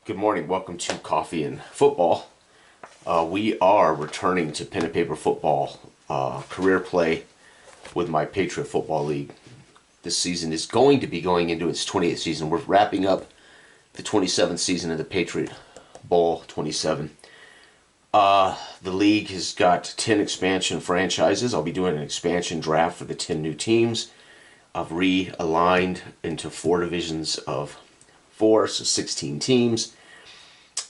Good morning. Welcome to Coffee and Football. We are returning to pen and paper football career play with my Patriot Football League. This season is going to be going into its 20th season. We're wrapping up the 27th season of the Patriot Bowl 27. The league has got 10 expansion franchises. I'll be doing an expansion draft for the 10 new teams. I've realigned into 4 divisions of 4, so 16 teams.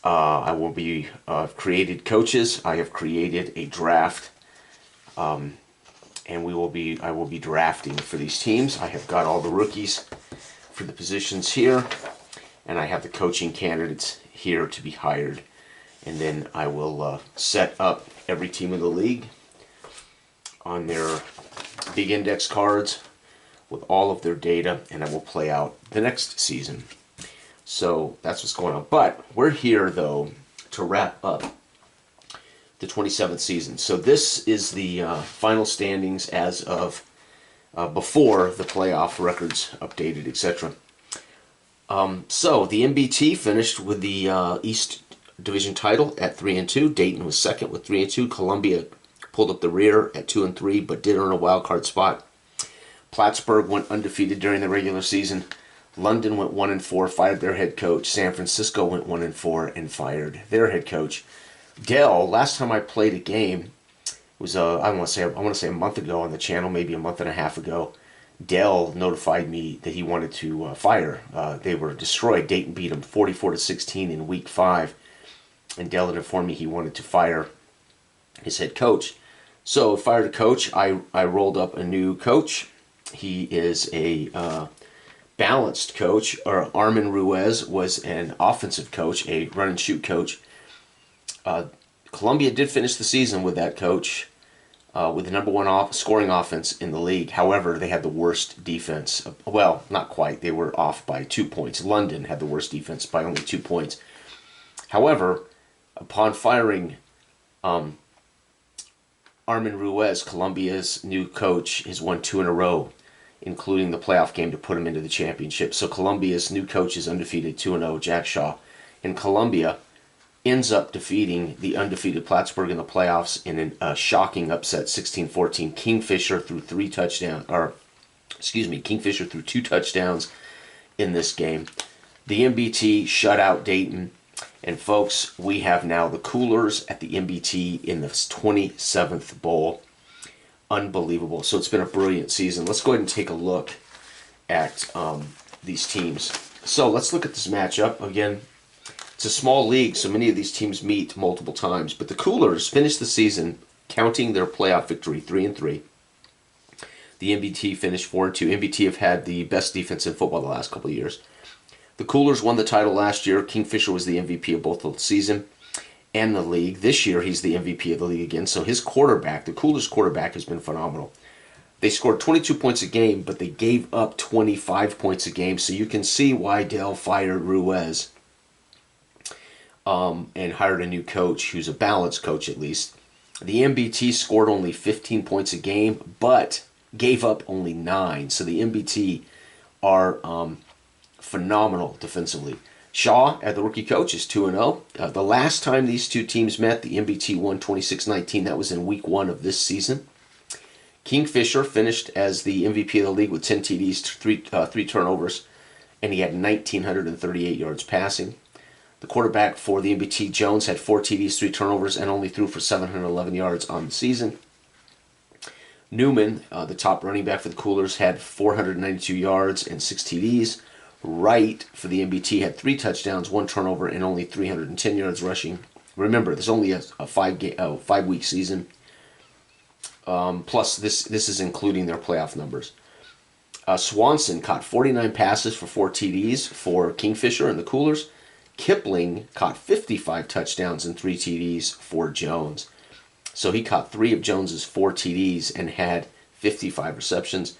I will be created coaches. I have created a draft, and I will be drafting for these teams. I have got all the rookies for the positions here, and I have the coaching candidates here to be hired. And then I will set up every team in the league on their big index cards with all of their data, and I will play out the next season. So that's what's going on. But we're here, though, to wrap up the 27th season. So this is the final standings as of before the playoff records updated, etc. So the MBT finished with the East Division title at 3-2. Dayton was second with 3-2. Columbia pulled up the rear at 2-3, but did earn a wild card spot. Plattsburgh went undefeated during the regular season. London went 1-4, fired their head coach. San Francisco went 1-4 and fired their head coach. Dell, last time I played a game was I want to say a month ago on the channel, maybe a month and a half ago. Dell notified me that he wanted to fire. They were destroyed. Dayton beat them 44-16 in week 5, and Dell had informed me he wanted to fire his head coach. So fired a coach. I rolled up a new coach. He is a balanced coach. Armin Ruiz was an offensive coach, a run and shoot coach. Columbia did finish the season with that coach, with the number 1 scoring offense in the league. However, they had the worst defense. Well, not quite. They were off by 2 points. London had the worst defense by only 2 points. However, upon firing Armin Ruiz, Columbia's new coach, has won 2 in a row, including the playoff game to put him into the championship. So Columbia's new coach is undefeated, 2-0, Jack Shaw. And Columbia ends up defeating the undefeated Plattsburgh in the playoffs in a shocking upset, 16-14. Kingfisher threw 2 touchdowns in this game. The MBT shut out Dayton. And folks, we have now the Coolers at the MBT in the 27th Bowl. Unbelievable. So it's been a brilliant season. Let's go ahead and take a look at these teams. So let's look at this matchup. Again, it's a small league, so many of these teams meet multiple times. But the Coolers finished the season counting their playoff victory 3-3. The MBT finished 4-2. MBT have had the best defense in football the last couple of years. The Coolers won the title last year. Kingfisher was the MVP of both the season and the league. This year, he's the MVP of the league again. So his quarterback, the Coolers quarterback, has been phenomenal. They scored 22 points a game, but they gave up 25 points a game. So you can see why Dell fired Ruiz and hired a new coach who's a balanced coach at least. The MBT scored only 15 points a game, but gave up only 9. So the MBT are phenomenal defensively. Shaw, the rookie coach, is 2-0. The last time these two teams met, the MBT won 26-19. That was in week 1 of this season. Kingfisher finished as the MVP of the league with 10 TDs, 3 turnovers, and he had 1,938 yards passing. The quarterback for the MBT, Jones, had 4 TDs, 3 turnovers, and only threw for 711 yards on the season. Newman, the top running back for the Coolers, had 492 yards and 6 TDs. Wright for the MBT had 3 touchdowns, 1 turnover, and only 310 yards rushing. Remember, there's only a 5-week season. Plus, this is including their playoff numbers. Swanson caught 49 passes for 4 TDs for Kingfisher and the Coolers. Kipling caught 55 touchdowns and 3 TDs for Jones. So he caught 3 of Jones's 4 TDs and had 55 receptions.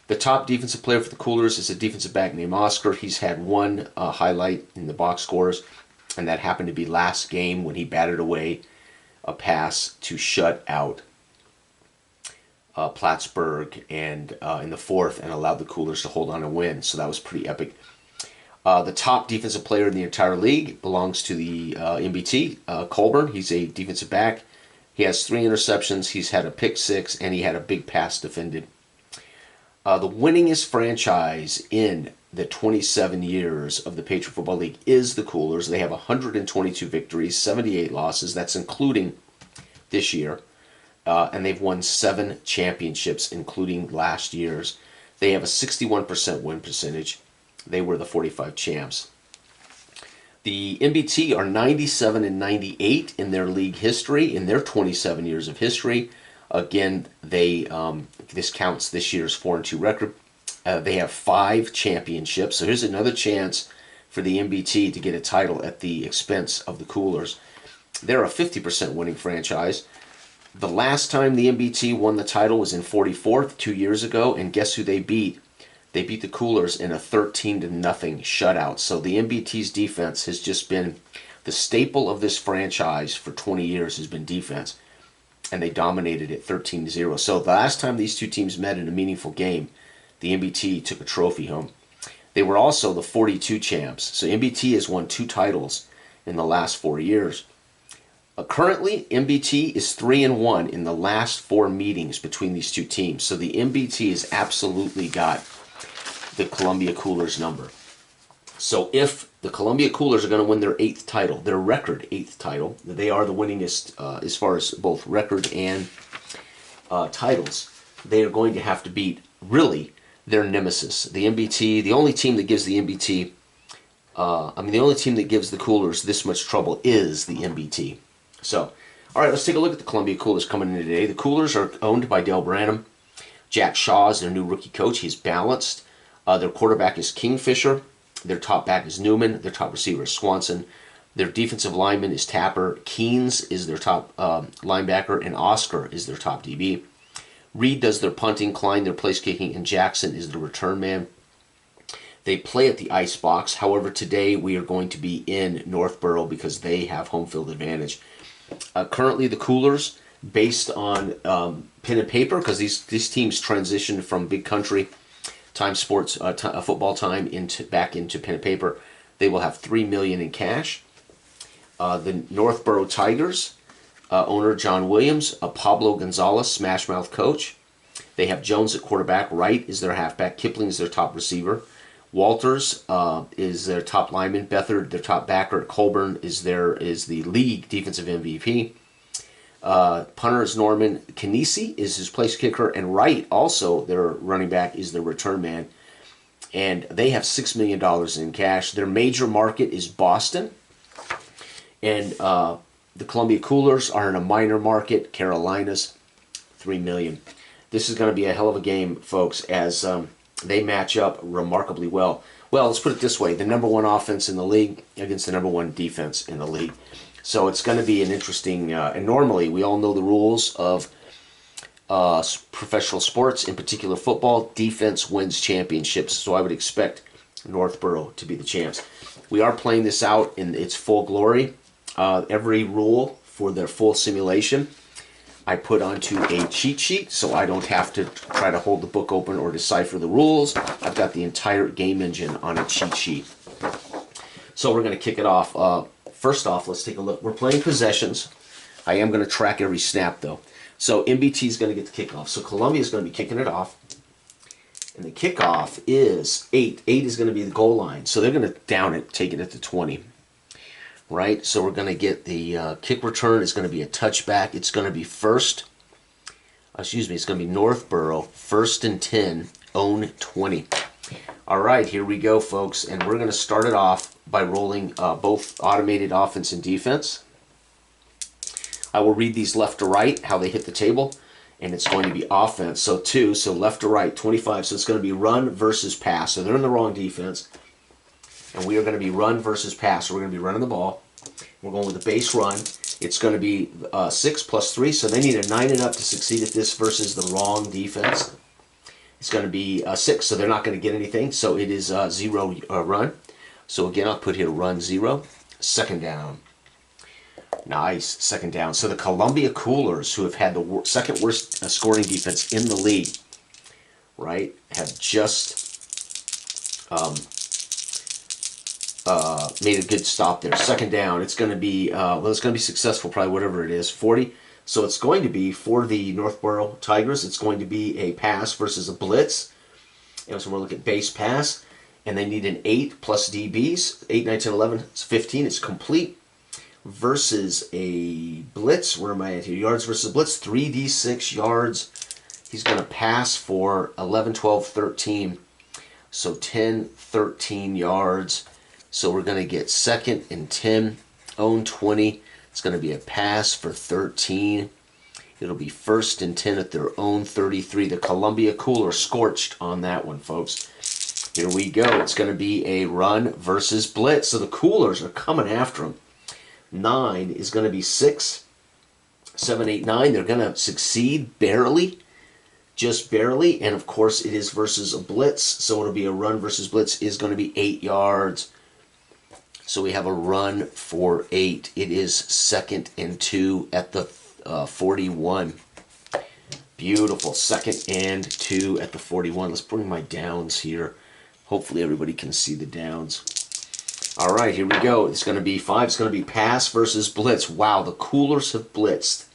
The top defensive player for the Coolers is a defensive back named Oscar. He's had 1 highlight in the box scores, and that happened to be last game when he batted away a pass to shut out Plattsburgh and in the 4th and allowed the Coolers to hold on and win. So that was pretty epic. The top defensive player in the entire league belongs to the MBT, Colburn. He's a defensive back. He has 3 interceptions. He's had a pick 6, and he had a big pass defended. The winningest franchise in the 27 years of the Patriot Football League is the Coolers. They have 122 victories, 78 losses. That's including this year. And they've won 7 championships, including last year's. They have a 61% win percentage. They were the 45 champs. The MBT are 97 and 98 in their league history, in their 27 years of history. Again, this counts this year's 4-2 record. They have 5 championships. So here's another chance for the MBT to get a title at the expense of the Coolers. They're a 50% winning franchise. The last time the MBT won the title was in 44, 2 years ago, and guess who they beat? They beat the Coolers in a 13-0 shutout. So the MBT's defense has just been the staple of this franchise for 20 years has been defense. And they dominated it 13-0. So the last time these two teams met in a meaningful game, the MBT took a trophy home. They were also the 42 champs. So MBT has won 2 titles in the last 4 years. Currently, MBT is 3-1 in the last 4 meetings between these two teams. So the MBT has absolutely got the Columbia Coolers number. So if the Columbia Coolers are going to win their 8th title, their record 8th title, they are the winningest as far as both record and titles, they are going to have to beat, really, their nemesis. The MBT, the only team that gives the MBT, the only team that gives the Coolers this much trouble is the MBT. So, all right, let's take a look at the Columbia Coolers coming in today. The Coolers are owned by Dale Branham. Jack Shaw is their new rookie coach. He's balanced. Their quarterback is Kingfisher. Their top back is Newman. Their top receiver is Swanson. Their defensive lineman is Tapper. Keynes is their top linebacker, and Oscar is their top DB. Reed does their punting, Klein their place kicking, and Jackson is the return man. They play at the Ice Box. However, today we are going to be in Northborough because they have home field advantage. Currently, the Coolers, based on pen and paper, because these teams transitioned from big country time sports, football time back into pen and paper, they will have $3 million in cash. The Northborough Tigers, owner John Williams, Pablo Gonzalez, Smashmouth coach. They have Jones at quarterback. Wright is their halfback. Kipling is their top receiver. Walters is their top lineman. Beathard, their top backer. Colburn is the league defensive MVP. Punter is Norman. Canisi is his place kicker. And Wright, also their running back, is their return man. And they have $6 million in cash. Their major market is Boston. And the Columbia Coolers are in a minor market, Carolinas, $3 million. This is going to be a hell of a game, folks, as they match up remarkably well. Well, let's put it this way. The number 1 offense in the league against the number 1 defense in the league. So it's going to be an interesting, and normally we all know the rules of professional sports, in particular football. Defense wins championships, so I would expect Northborough to be the champs. We are playing this out in its full glory. Every rule for their full simulation I put onto a cheat sheet, so I don't have to try to hold the book open or decipher the rules. I've got the entire game engine on a cheat sheet. So we're going to kick it off. First off, let's take a look. We're playing possessions. I am going to track every snap, though. So MBT is going to get the kickoff. So Columbia is going to be kicking it off. And the kickoff is 8. 8 is going to be the goal line. So they're going to down it, take it at the 20. Right? So we're going to get the kick return. It's going to be a touchback. It's going to be it's going to be Northborough, 1st and 10, own 20. All right, here we go, folks. And we're going to start it off by rolling both automated offense and defense. I will read these left to right, how they hit the table. And it's going to be offense. So 2, so left to right, 25. So it's going to be run versus pass. So they're in the wrong defense. And we are going to be run versus pass. So we're going to be running the ball. We're going with the base run. It's going to be 6 plus 3. So they need a 9 and up to succeed at this versus the wrong defense. It's going to be 6. So they're not going to get anything. So it is 0 run. So again, I'll put here run 0. 2nd down. Nice. 2nd down. So the Columbia Coolers, who have had the second worst scoring defense in the league, right, have just made a good stop there. Second down. It's going to be well, it's going to be successful, probably whatever it is, 40. So it's going to be for the Northborough Tigers. It's going to be a pass versus a blitz. And so we're looking at base pass, and they need an 8 plus DBs. 8, 9, 10, 11, it's 15. It's complete. Versus a blitz. Where am I at here? Yards versus blitz. 3d6 yards. He's going to pass for 11, 12, 13. So 10, 13 yards. So we're going to get 2nd and 10. Own 20. It's going to be a pass for 13. It'll be 1st and 10 at their own 33. The Columbia Cooler scorched on that one, folks. Here we go. It's going to be a run versus blitz. So the Coolers are coming after them. 9 is going to be 6, 7, 8, 9. They're going to succeed barely, just barely. And of course, it is versus a blitz. So it'll be a run versus blitz is going to be 8 yards. So we have a run for 8. It is 2nd and 2 at the 41. Beautiful. 2nd and 2 at the 41. Let's bring my downs here. Hopefully everybody can see the downs. All right, here we go. It's going to be 5. It's going to be pass versus blitz. Wow, the Coolers have blitzed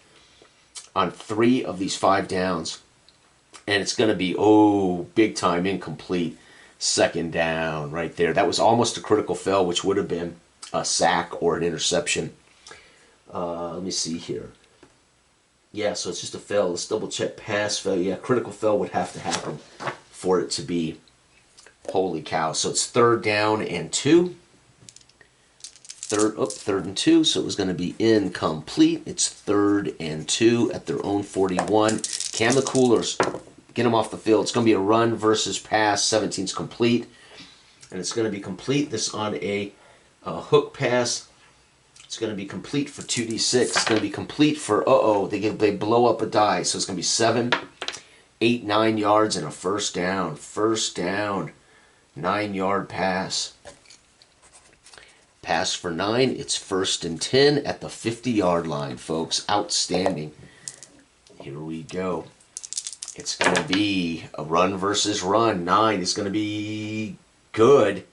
on 3 of these 5 downs. And it's going to be, big time incomplete. 2nd down right there. That was almost a critical fail, which would have been a sack or an interception. Let me see here. Yeah, so it's just a fail. Let's double check pass fail. Yeah, critical fail would have to happen for it to be. Holy cow. So it's 3rd down and 2. 3rd and 2, so it was going to be incomplete. It's 3rd and 2 at their own 41. Can the Coolers get them off the field? It's going to be a run versus pass. 17's complete, and it's going to be complete. This on a hook pass. It's going to be complete for 2d6. It's going to be complete for they blow up a die. So it's going to be 7, 8, 9 yards and a 1st down. 1st down, 9-yard pass. Pass for 9. It's 1st and 10 at the 50-yard line, folks. Outstanding. Here we go. It's going to be a run versus run. 9 is going to be good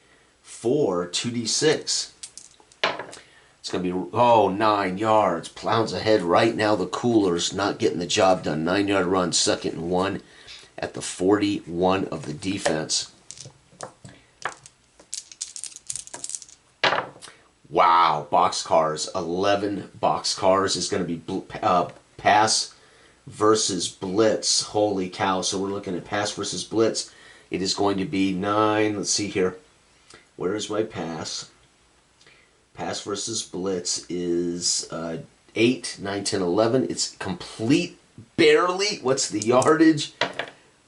for 2d6. It's going to be, 9 yards. Plows ahead right now. The Coolers not getting the job done. 9-yard run, 2nd and 1 at the 41 of the defense. Wow, boxcars. 11 boxcars is going to be pass versus blitz. Holy cow. So we're looking at pass versus blitz. It is going to be 9. Let's see here. Where is my pass? Pass versus blitz is 8, 9, 10, 11. It's complete barely. What's the yardage?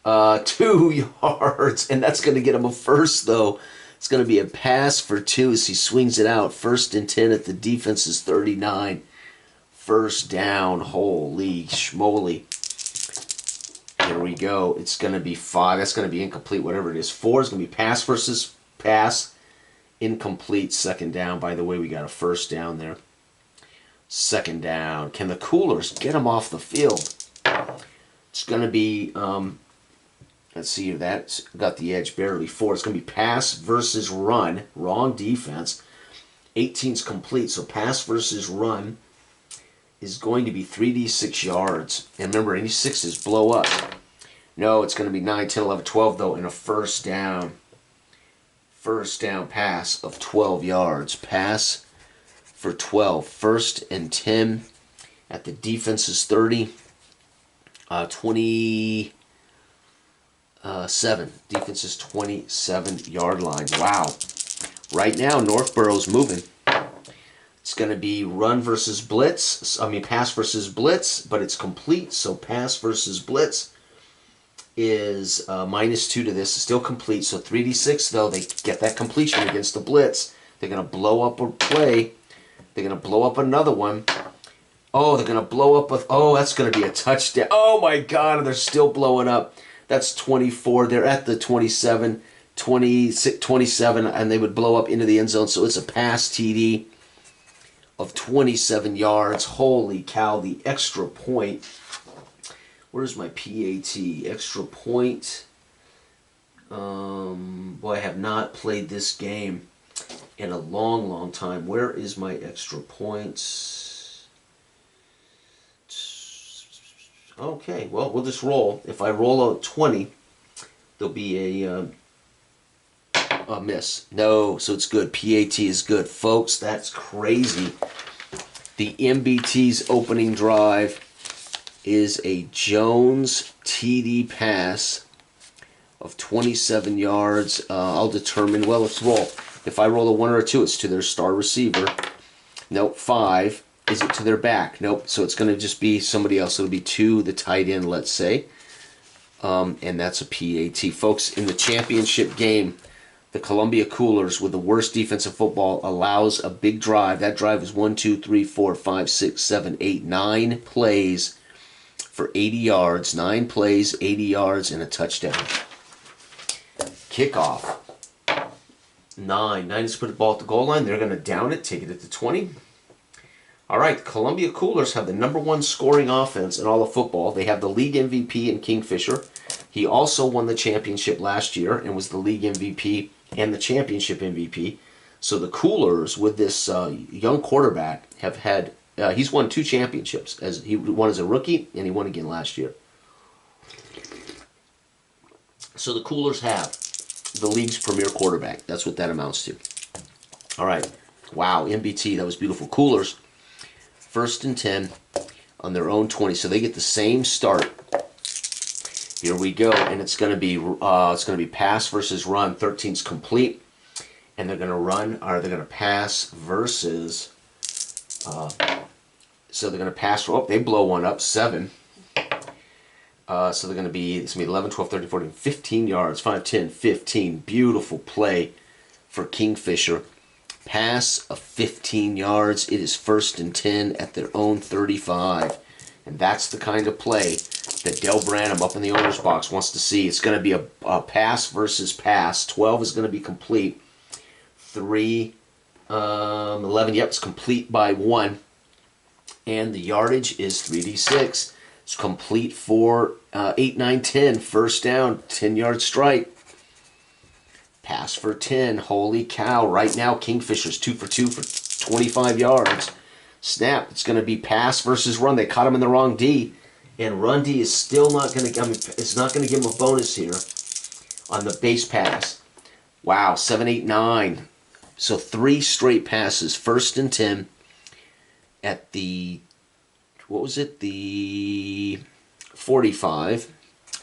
2 yards. And that's going to get him a 1st, though. It's going to be a pass for 2 as he swings it out. 1st and 10 at the defense's 39. 1st down. Holy schmoly. Here we go. It's going to be 5. That's going to be incomplete, whatever it is. 4 is going to be pass versus pass. Incomplete. 2nd down. By the way, we got a 1st down there. 2nd down. Can the Coolers get them off the field? It's going to be... let's see if that's got the edge barely. 4. It's going to be pass versus run. Wrong defense. 18's complete. So pass versus run is going to be 3d6 yards. And remember, any 6s blow up. No, it's going to be 9, 10, 11, 12, though, and a 1st down. 1st down pass of 12 yards. Pass for 12. 1st and 10 at the defense's 30. 27. Defense's 27-yard line. Wow. Right now, Northborough's moving. It's going to be run versus blitz. Pass versus blitz, but it's complete. So pass versus blitz is -2 to this. It's still complete. So 3d6, though, they get that completion against the blitz. They're going to blow up a play. They're going to blow up another one. Oh, they're going to blow up with... Oh, that's going to be a touchdown. Oh, my God. They're still blowing up. That's 24. They're at the 27, 26, 27, and they would blow up into the end zone. So it's a pass TD of 27 yards. Holy cow, the extra point. Where's my PAT? Extra point. Boy, I have not played this game. in a long, long time. Where is my extra points? Okay, well, we'll just roll. If I roll out 20, there'll be a miss. No, so it's good. PAT is good. Folks, that's crazy. The MBT's opening drive is a Jones TD pass of 27 yards. I'll determine, well, let's roll. If I roll a 1 or a 2, it's to their star receiver. Nope, 5. Is it to their back? Nope, so it's going to just be somebody else. It'll be to the tight end, let's say. And that's a PAT. Folks, in the championship game, the Columbia Coolers, with the worst defense of football, allows a big drive. That drive is 1, 2, 3, 4, 5, 6, 7, 8, 9 plays for 80 yards. 9 plays, 80 yards, and a touchdown. Kickoff. 9 is put the ball at the goal line. They're going to down it, take it at the 20. All right, the Columbia Coolers have the #1 scoring offense in all of football. They have the league MVP in Kingfisher. He also won the championship last year and was the league MVP and the championship MVP. So the Coolers, with this young quarterback, have had, he's won 2 championships. He won as a rookie, and he won again last year. So the Coolers have the league's premier quarterback. That's what that amounts to. All right. Wow, MBT, that was beautiful. Coolers, 1st and 10 on their own 20. So they get the same start. Here we go, and it's going to be pass versus run. 13's complete, and they're going to run, or they're going to pass versus. So they're going to pass. Oh, they blow one up, 7. So they're going to be. It's going to be 11, 12, 13, 14, 15 yards. 5, 10, 15. Beautiful play for Kingfisher. Pass of 15 yards. It is 1st and 10 at their own 35. And that's the kind of play that Del Branham up in the owner's box wants to see. It's going to be a pass versus pass. 12 is going to be complete. 3, 11, yep, it's complete by 1. And the yardage is 3d6. It's complete for 8, 9, 10. First down, 10-yard strike. Pass for 10. Holy cow. Right now, Kingfisher's 2 for 2 for 25 yards. Snap. It's going to be pass versus run. They caught him in the wrong D. And run D is still not going to, it's not going to give him a bonus here on the base pass. Wow, 7, 8, 9. So 3 straight passes. 1st and 10 at the, what was it? The 45.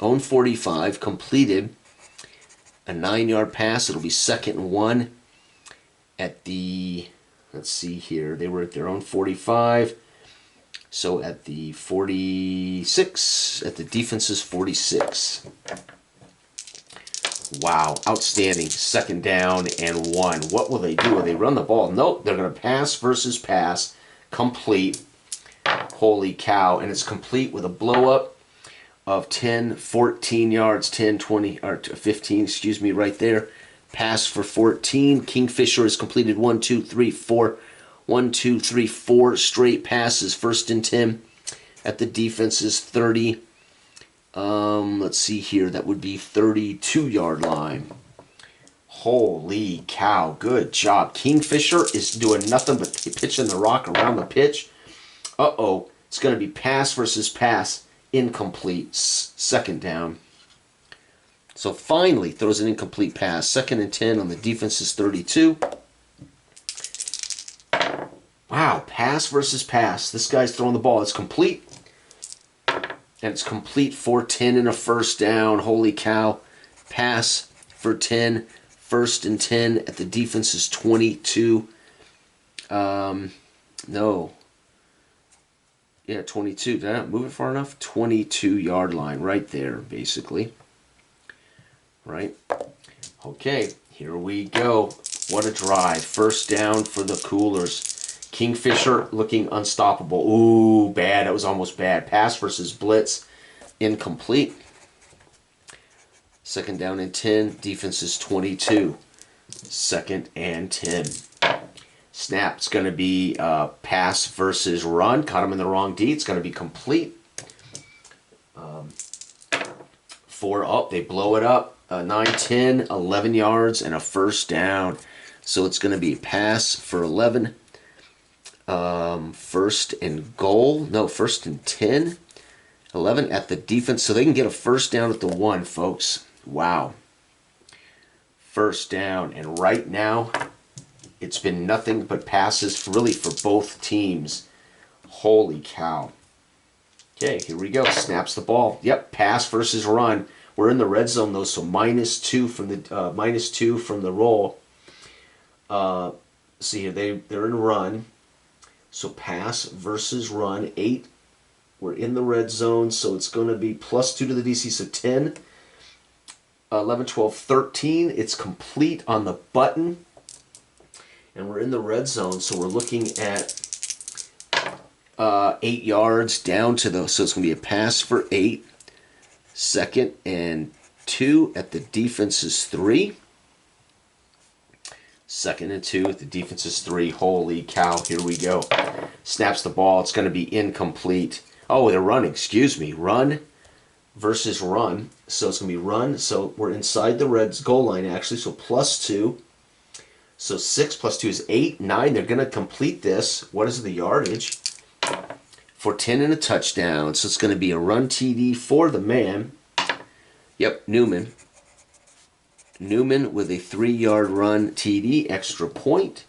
Own 45. Completed. A 9-yard pass. It'll be 2nd and 1 at the, let's see here. They were at their own 45. So at the 46, at the defense's 46. Wow, outstanding. 2nd down and 1. What will they do? Will they run the ball? Nope, they're going to pass versus pass. Complete. Holy cow. And it's complete with a blow-up of 10, 14 yards, 10, 20, or 15, excuse me, right there. Pass for 14. Kingfisher has completed 1, 2, 3, 4. 1, 2, 3, 4 straight passes. 1st and 10 at the defense's 30. Let's see here. That would be 32-yard line. Holy cow. Good job. Kingfisher is doing nothing but pitching the rock around the pitch. Uh-oh. It's going to be pass versus pass. Incomplete. 2nd down. So finally throws an incomplete pass. 2nd and 10 on the defense's 32. Wow, pass versus pass. This guy's throwing the ball. It's complete. And it's complete for 10 and a 1st down. Holy cow. Pass for 10. 1st and 10 at the defense's 22. No. Yeah, 22. Did I not move it far enough? 22-yard line right there, basically. Right? Okay, here we go. What a drive. 1st down for the Coolers. Kingfisher looking unstoppable. Ooh, bad. That was almost bad. Pass versus blitz. Incomplete. 2nd down and 10. Defense is 22. 2nd and 10. Snap. It's going to be pass versus run. Caught him in the wrong D. It's going to be complete. 4 up. They blow it up. 9, 10, 11 yards, and a 1st down. So it's going to be a pass for 11. First and goal. No, first and 10. 11 at the defense. So they can get a first down at the 1, folks. Wow. First down. And right now, it's been nothing but passes really for both teams. Holy cow. Okay, here we go. Snaps the ball. Yep, pass versus run. We're in the red zone though, so -2 from the -2 from the roll. See here, they're in run. So pass versus run. 8. We're in the red zone, so it's going to be +2 to the DC. So 10, 11, 12, 13. It's complete on the button. And we're in the red zone, so we're looking at 8 yards down to those. So it's going to be a pass for 8. Second and 2 at the defense's 3. Second and 2 at the defense's 3. Holy cow, here we go. Snaps the ball. It's going to be incomplete. Oh, they're running. Excuse me. Run versus run. So it's going to be run. So we're inside the red goal line, actually. So +2. So 6 + 2 is 8, 9. They're going to complete this. What is the yardage? For 10 and a touchdown. So it's going to be a run TD for the man. Yep, Newman. Newman with a 3-yard run TD. Extra point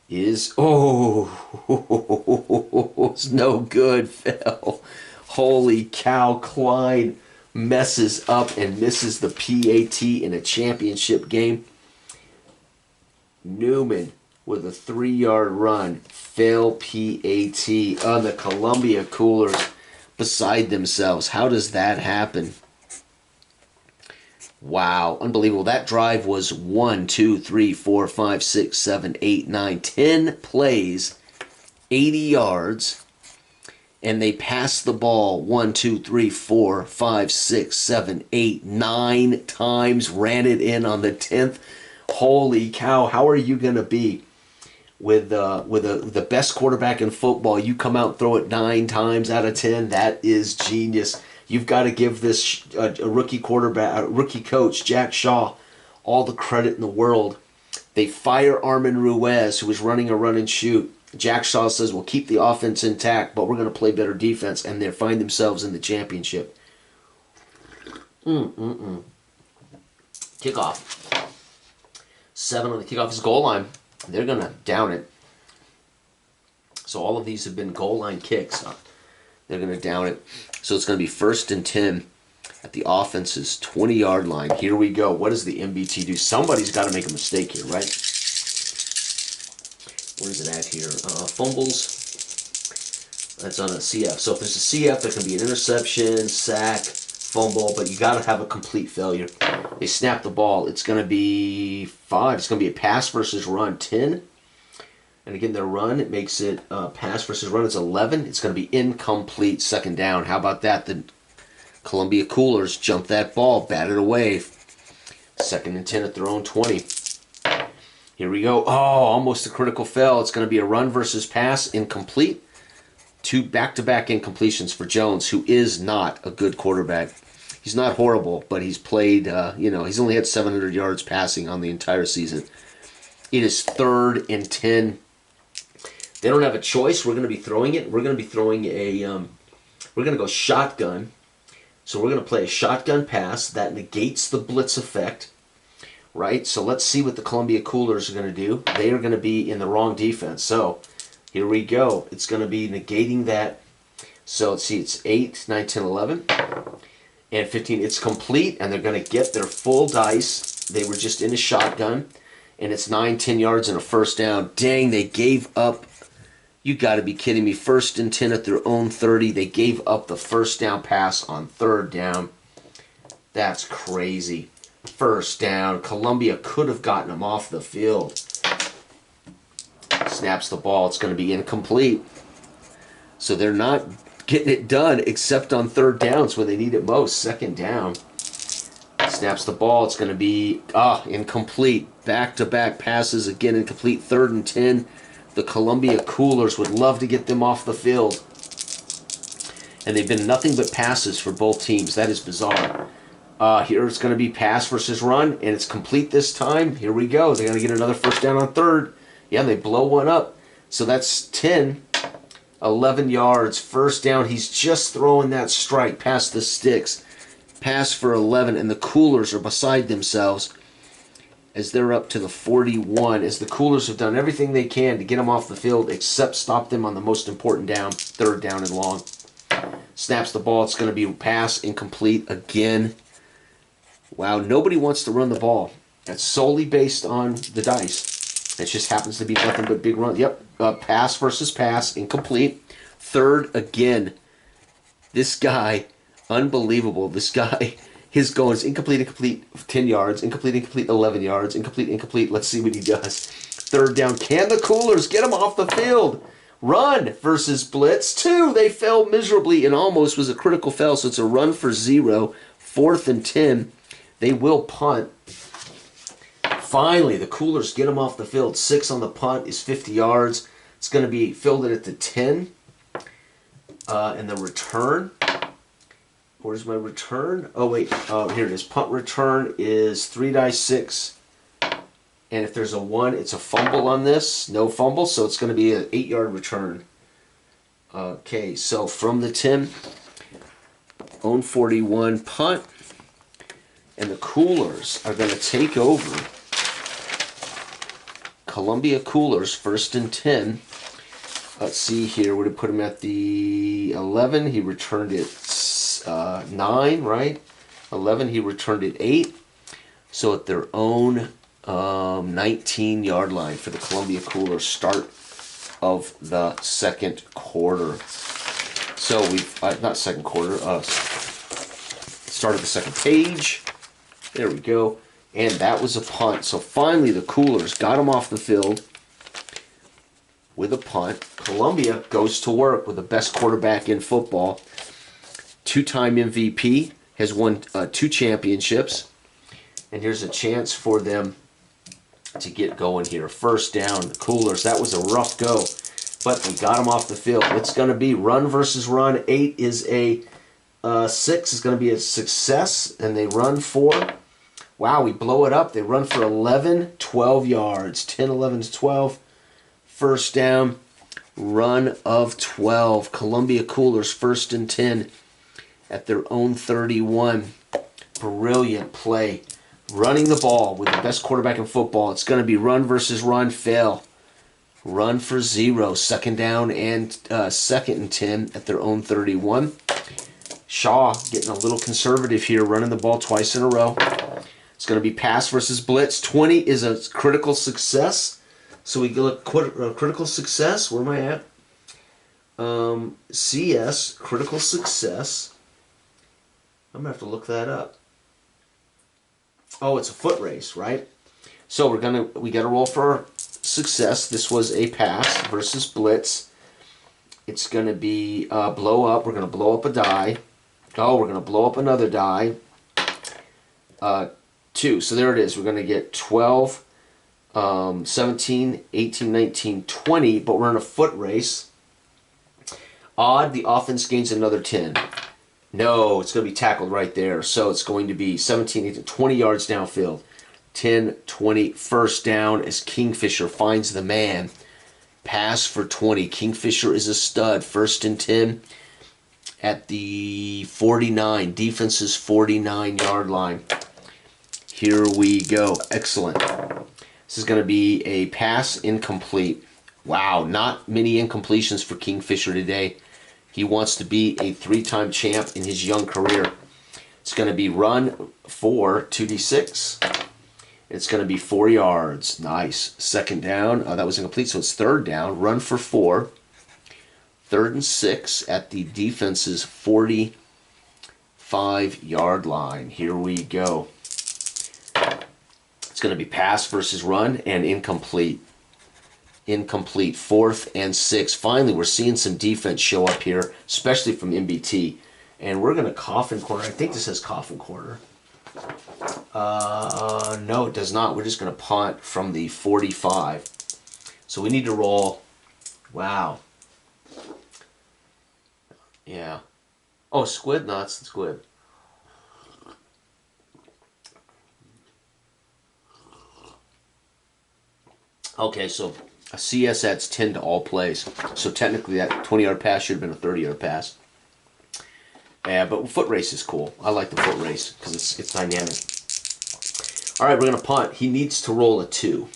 is, it's no good, Phil. Holy cow, Clyde messes up and misses the PAT in a championship game. Newman with a 3-yard run. Fail PAT on the Columbia Coolers beside themselves. How does that happen? Wow, unbelievable. That drive was 1, 2, 3, 4, 5, 6, 7, 8, 9, 10 plays, 80 yards, and they passed the ball 1, 2, 3, 4, 5, 6, 7, 8, 9 times, ran it in on the 10th. Holy cow, how are you going to be with the best quarterback in football? You come out and throw it 9 times out of 10. That is genius. You've got to give this a rookie quarterback, a rookie coach, Jack Shaw, all the credit in the world. They fire Armin Ruiz, who was running a run and shoot. Jack Shaw says, we'll keep the offense intact, but we're going to play better defense, and they find themselves in the championship. Kickoff. 7 on the kickoff is goal line. They're going to down it. So all of these have been goal line kicks. They're going to down it. So it's going to be first and 10 at the offense's 20-yard line. Here we go. What does the MBT do? Somebody's got to make a mistake here, right? Where is it at here? Fumbles. That's on a CF. So if there's a CF, there can be an interception, sack, fumble, but you got to have a complete failure. They snap the ball. It's going to be 5. It's going to be a pass versus run, 10. And again, their run, it makes it pass versus run. It's 11. It's going to be incomplete, second down. How about that? The Columbia Coolers jump that ball, bat it away. Second and 10 at their own 20. Here we go. Oh, almost a critical fail. It's going to be a run versus pass, incomplete. 2 back-to-back incompletions for Jones, who is not a good quarterback. He's not horrible, but he's played, he's only had 700 yards passing on the entire season. It is 3rd and 10. They don't have a choice. We're going to be throwing it. We're going to be throwing we're going to go shotgun. So we're going to play a shotgun pass that negates the blitz effect, right? So let's see what the Columbia Coolers are going to do. They are going to be in the wrong defense. So here we go. It's going to be negating that. So let's see. It's 8, 9, 10, 11, and 15. It's complete, and they're going to get their full dice. They were just in a shotgun, and it's 9, 10 yards and a first down. Dang, they gave up. You got to be kidding me. 1st and 10 at their own 30. They gave up the first down pass on 3rd down. That's crazy. First down. Columbia could have gotten them off the field. Snaps the ball. It's going to be incomplete. So they're not getting it done except on 3rd downs when they need it most. 2nd down. Snaps the ball. It's going to be incomplete. Back-to-back passes. Again, incomplete. 3rd and 10. The Columbia Coolers would love to get them off the field. And they've been nothing but passes for both teams. That is bizarre. Here it's going to be pass versus run, and it's complete this time. Here we go. They're going to get another first down on third. Yeah, they blow one up. So that's 10, 11 yards. First down. He's just throwing that strike past the sticks. Pass for 11, and the Coolers are beside themselves as they're up to the 41, as the Coolers have done everything they can to get them off the field except stop them on the most important down, third down and long. Snaps the ball. It's going to be pass incomplete again. Wow, nobody wants to run the ball. That's solely based on the dice. It just happens to be nothing but big run. Yep, pass versus pass, incomplete. Third again. This guy, unbelievable. This guy, his goal is incomplete, incomplete, 10 yards, incomplete, incomplete, 11 yards, incomplete, incomplete. Let's see what he does. Third down. Can the Coolers get him off the field? Run versus blitz. 2. They fell miserably and almost was a critical fail, so it's a run for 0. 4th and 10. They will punt. Finally, the Coolers get him off the field. 6 on the punt is 50 yards. It's going to be fielded at the 10. And the return. Where's my return? Oh, wait. Here it is. Punt return is 3-6. And if there's a 1, it's a fumble on this. No fumble, so it's going to be an 8-yard return. Okay, so from the 10, own 41 punt. And the Coolers are going to take over. Columbia Coolers, 1st and 10. Let's see here. We're going to put him at the 11. He returned it 9, right? 11. He returned it 8. So at their own 19-yard line for the Columbia Coolers, start of the second quarter. So we've not second quarter. Start of the second page. There we go. And that was a punt. So finally the Coolers got him off the field with a punt. Columbia goes to work with the best quarterback in football. 2-time MVP, has won 2 championships. And here's a chance for them to get going here. First down, the Coolers. That was a rough go, but they got him off the field. It's going to be run versus run. 8 is a 6 is going to be a success, and they run for, wow, we blow it up. They run for 11, 12 yards. 10, 11 to 12. First down, run of 12. Columbia Coolers, 1st and 10 at their own 31. Brilliant play. Running the ball with the best quarterback in football. It's going to be run versus run, fail. Run for 0. Second down and 2nd and 10 at their own 31. Shaw getting a little conservative here, running the ball twice in a row. It's going to be pass versus blitz. 20 is a critical success. So we look critical success. Where am I at? CS, critical success. I'm going to have to look that up. Oh, it's a foot race, right? So we got to roll for success. This was a pass versus blitz. It's going to be blow up. We're going to blow up a die. Oh, we're going to blow up another die. 2. So there it is. We're going to get 12, 17, 18, 19, 20, but we're in a foot race. Odd, the offense gains another 10. No, it's going to be tackled right there. So it's going to be 17, 18, 20 yards downfield. 10, 20, first down as Kingfisher finds the man. Pass for 20. Kingfisher is a stud. 1st and 10 at the 49. Defense's 49-yard line. Here we go. Excellent. This is going to be a pass incomplete. Wow, not many incompletions for Kingfisher today. He wants to be a 3-time champ in his young career. It's going to be run for 2d6. It's going to be 4 yards. Nice. Second down. That was incomplete, so it's 3rd down. Run for 4. 3rd and 6 at the defense's 45-yard line. Here we go. It's going to be pass versus run and incomplete. Incomplete. 4th and 6. Finally, we're seeing some defense show up here, especially from MBT. And we're going to coffin corner. I think this says coffin corner. No, it does not. We're just going to punt from the 45. So we need to roll. Wow. Yeah. Oh, squid? No, it's the squid. Okay, so a CS adds 10 to all plays. So technically that 20-yard pass should have been a 30-yard pass. But foot race is cool. I like the foot race because it's dynamic. All right, we're going to punt. He needs to roll a 2.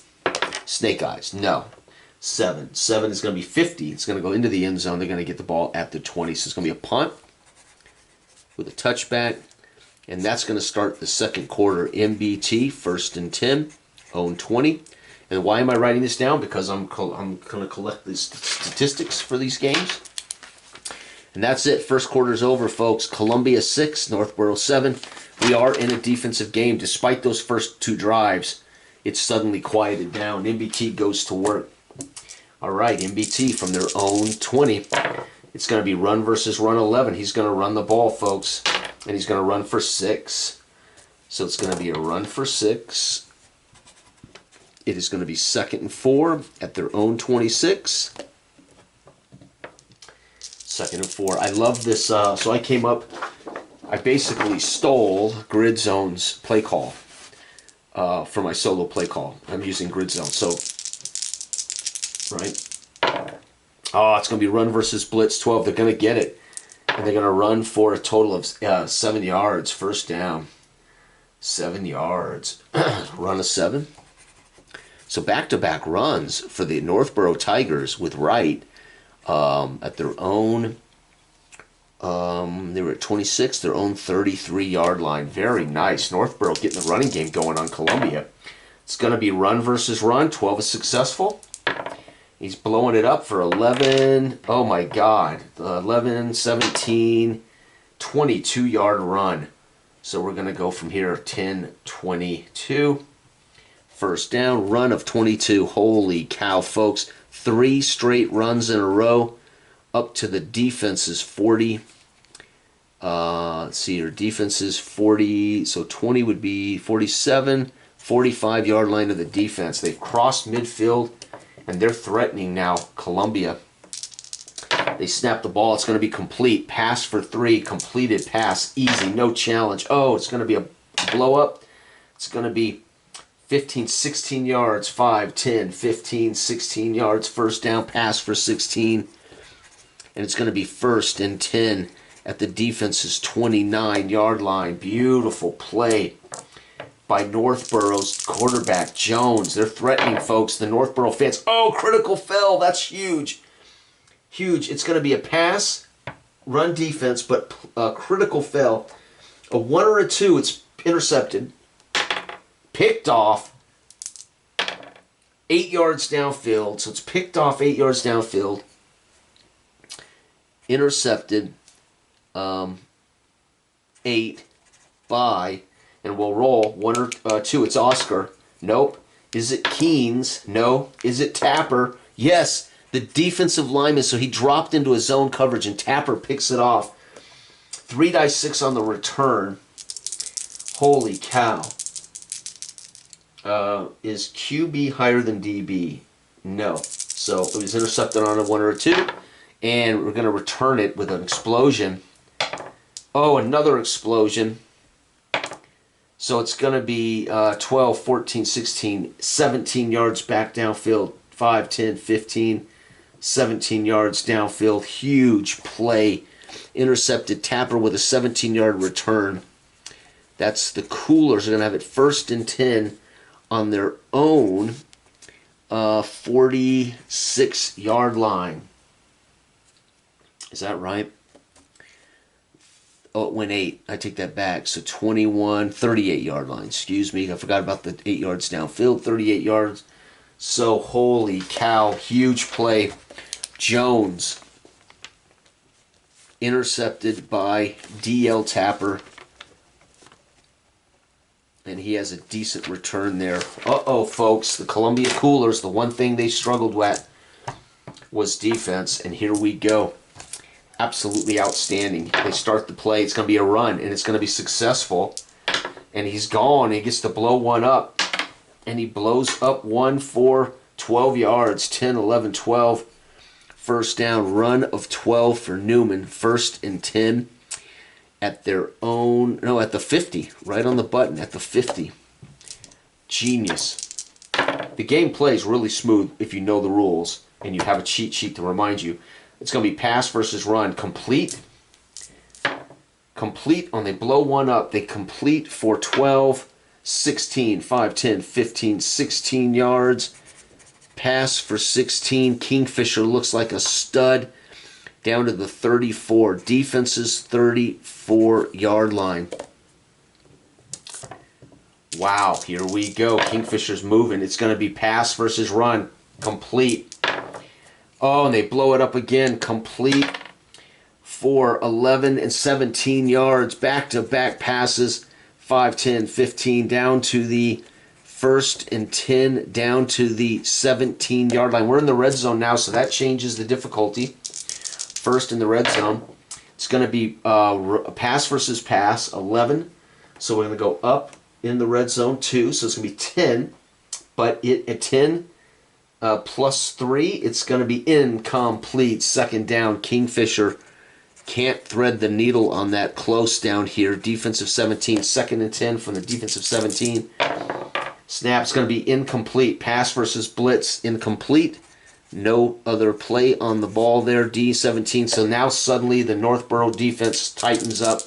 Snake eyes. No. 7. 7 is going to be 50. It's going to go into the end zone. They're going to get the ball at the 20. So it's going to be a punt with a touchback. And that's going to start the second quarter. MBT, 1st and 10, own 20. And why am I writing this down? Because I'm going to collect the statistics for these games. And that's it. First quarter's over, folks. Columbia 6, Northborough 7. We are in a defensive game. Despite those first 2 drives, it's suddenly quieted down. MBT goes to work. All right, MBT from their own 20. It's going to be run versus run 11. He's going to run the ball, folks. And he's going to run for 6. So it's going to be a run for 6. It is going to be 2nd and 4 at their own 26. 2nd and 4. I love this. So I came up, I basically stole Grid Zone's play call for my solo play call. I'm using Grid Zone. So, right. Oh, it's going to be run versus blitz 12. They're going to get it. And they're going to run for a total of 7 yards. First down. 7 yards. Run a 7. So back-to-back runs for the Northborough Tigers with Wright at their own, they were at 26, their own 33-yard line. Very nice. Northborough getting the running game going on Columbia. It's going to be run versus run. 12 is successful. He's blowing it up for 11. Oh, my God. 11, 17, 22-yard run. So we're going to go from here 10, 22. First down, run of 22. Holy cow, folks. 3 straight runs in a row up to the defense's 40. Let's see here. Defense is 40. So 20 would be 47, 45-yard line of the defense. They've crossed midfield, and they're threatening now Columbia. They snap the ball. It's going to be complete. Pass for 3. Completed pass. Easy. No challenge. Oh, it's going to be a blow-up. It's going to be 15, 16 yards, 5, 10, 15, 16 yards, first down, pass for 16. And it's going to be 1st and 10 at the defense's 29-yard line. Beautiful play by Northborough's quarterback, Jones. They're threatening, folks, the Northborough fans. Oh, critical fell. That's huge. Huge. It's going to be a pass, run defense, but critical fell. A 1 or a 2, it's intercepted. Picked off 8 yards downfield. So it's picked off 8 yards downfield. Intercepted 8 by, and we'll roll 1 or 2. It's Oscar. Nope. Is it Keynes? No. Is it Tapper? Yes. The defensive lineman, so he dropped into a zone coverage and Tapper picks it off. 3-6 on the return. Holy cow. Is QB higher than DB? No. So it was intercepted on a 1 or a 2. And we're going to return it with an explosion. Oh, another explosion. So it's going to be 12, 14, 16, 17 yards back downfield. 5, 10, 15, 17 yards downfield. Huge play. Intercepted. Tapper with a 17-yard return. That's the Coolers. They're going to have it 1st and 10 on their own 46-yard line. Is that right? Oh, it went 8. I take that back. So 21, 38-yard line. Excuse me. I forgot about the 8 yards downfield. 38 yards. So, holy cow. Huge play. Jones. Intercepted by D.L. Tapper. And he has a decent return there. Uh-oh, folks. The Columbia Coolers, the one thing they struggled with was defense. And here we go. Absolutely outstanding. They start the play. It's going to be a run, and it's going to be successful. And he's gone. He gets to blow one up. And he blows up one for 12 yards. 10, 11, 12. First down, run of 12 for Newman. 1st and 10. At their own, no, at the 50, right on the button, at the 50. Genius. The game plays really smooth if you know the rules and you have a cheat sheet to remind you. It's going to be pass versus run. Complete. Complete on they blow one up. They complete for 12, 16, 5, 10, 15, 16 yards. Pass for 16. Kingfisher looks like a stud. Down to the 34. Defense's 34-yard line. Wow, here we go. Kingfisher's moving. It's going to be pass versus run. Complete. Oh, and they blow it up again. Complete for 11 and 17 yards. Back-to-back passes. 5, 10, 15. Down to the 1st and 10. Down to the 17-yard line. We're in the red zone now, so that changes the difficulty. First in the red zone. It's going to be pass versus pass. 11. So we're going to go up in the red zone 2. So it's going to be 10. But at 10... plus 3, it's going to be incomplete. Second down. Kingfisher can't thread the needle on that close down here. Defensive 17. 2nd and 10 from the defensive 17. Snap's going to be incomplete. Pass versus blitz. Incomplete. No other play on the ball there. D17. So now suddenly the Northborough defense tightens up.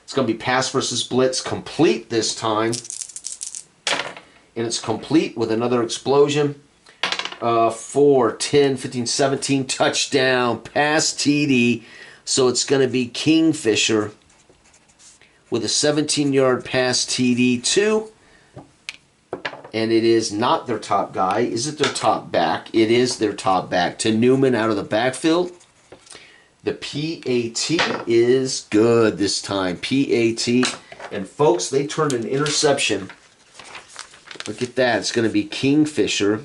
It's going to be pass versus blitz. Complete this time. And it's complete with another explosion. 4, 10, 15, 17, touchdown, pass TD. So it's going to be Kingfisher with a 17-yard pass TD too. And it is not their top guy. Is it their top back? It is their top back. To Newman out of the backfield. The PAT is good this time. PAT. And folks, they turned an interception. Look at that. It's going to be Kingfisher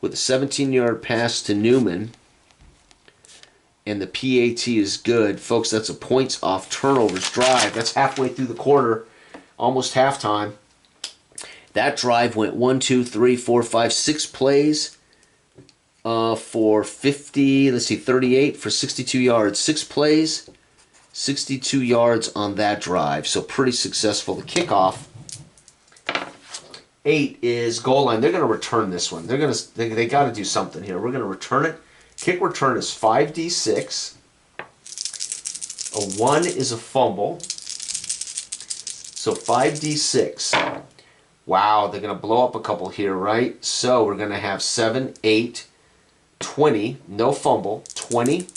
with a 17-yard pass to Newman. And the PAT is good. Folks, that's a points off turnovers drive. That's halfway through the quarter, almost halftime. That drive went 1, 2, 3, 4, 5, 6 plays for 50, let's see, 38 for 62 yards. 6 plays, 62 yards on that drive. So pretty successful. The kickoff. 8 is goal line. They're going to return this one. They got to do something here. We're going to return it. Kick return is 5D6. A 1 is a fumble. So 5D6. Wow, they're going to blow up a couple here, right? So we're going to have 7, 8, 20. No fumble. 20.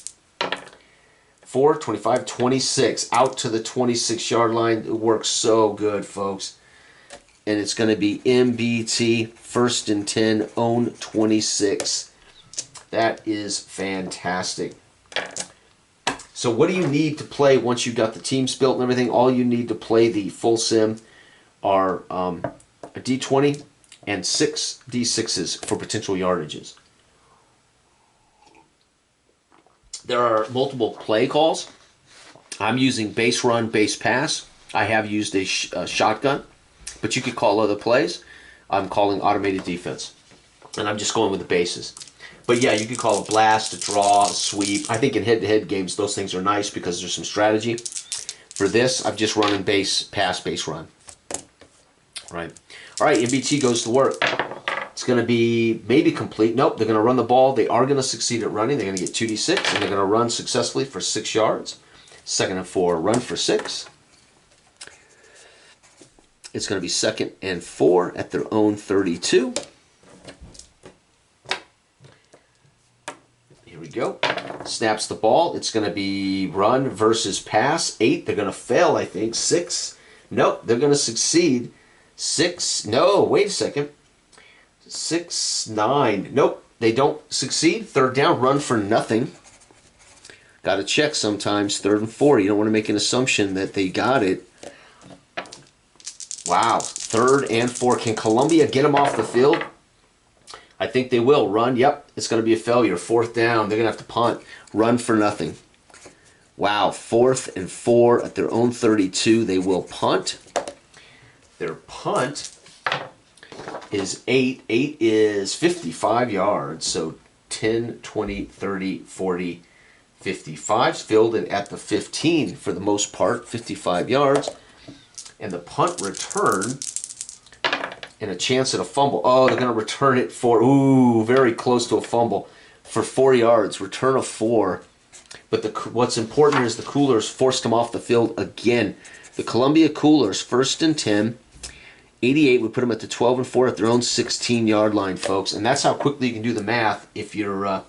4, 25, 26. Out to the 26-yard line. It works so good, folks. And it's going to be MBT, 1st and 10, own 26. That is fantastic. So what do you need to play once you've got the teams built and everything? All you need to play the full sim are a D20 and 6 D6s for potential yardages. There are multiple play calls. I'm using base run, base pass. I have used a shotgun, but you could call other plays. I'm calling automated defense, and I'm just going with the bases. But yeah, you could call a blast, a draw, a sweep. I think in head-to-head games, those things are nice because there's some strategy. For this, I'm just running base, pass, base, run. Right. All right, MBT goes to work. It's going to be maybe complete. Nope, they're going to run the ball. They are going to succeed at running. They're going to get 2D6, and they're going to run successfully for 6 yards. 2nd and 4, run for 6. It's going to be 2nd and 4 at their own 32. Here we go. Snaps the ball. It's going to be run versus pass. 8. They're going to fail, I think. 6. Nope, they're going to succeed. 6. No, wait a second. 6, 9. Nope, they don't succeed. 3rd down, run for nothing. Got to check sometimes. 3rd and 4. You don't want to make an assumption that they got it. Wow. 3rd and 4. Can Columbia get them off the field? I think they will. Run. Yep. It's going to be a failure. 4th down. They're going to have to punt. Run for nothing. Wow. 4th and 4 at their own 32. They will punt. Their punt is 8. 8 is 55 yards. So 10, 20, 30, 40, 55. Fielded at the 15 for the most part. 55 yards. And the punt return and a chance at a fumble. Oh, they're going to return it for, ooh, very close to a fumble for 4 yards. Return of 4. But what's important is the Coolers forced them off the field again. The Columbia Coolers, 1st and 10, 88. We put them at the 12 and 4 at their own 16-yard line, folks. And that's how quickly you can do the math if you're,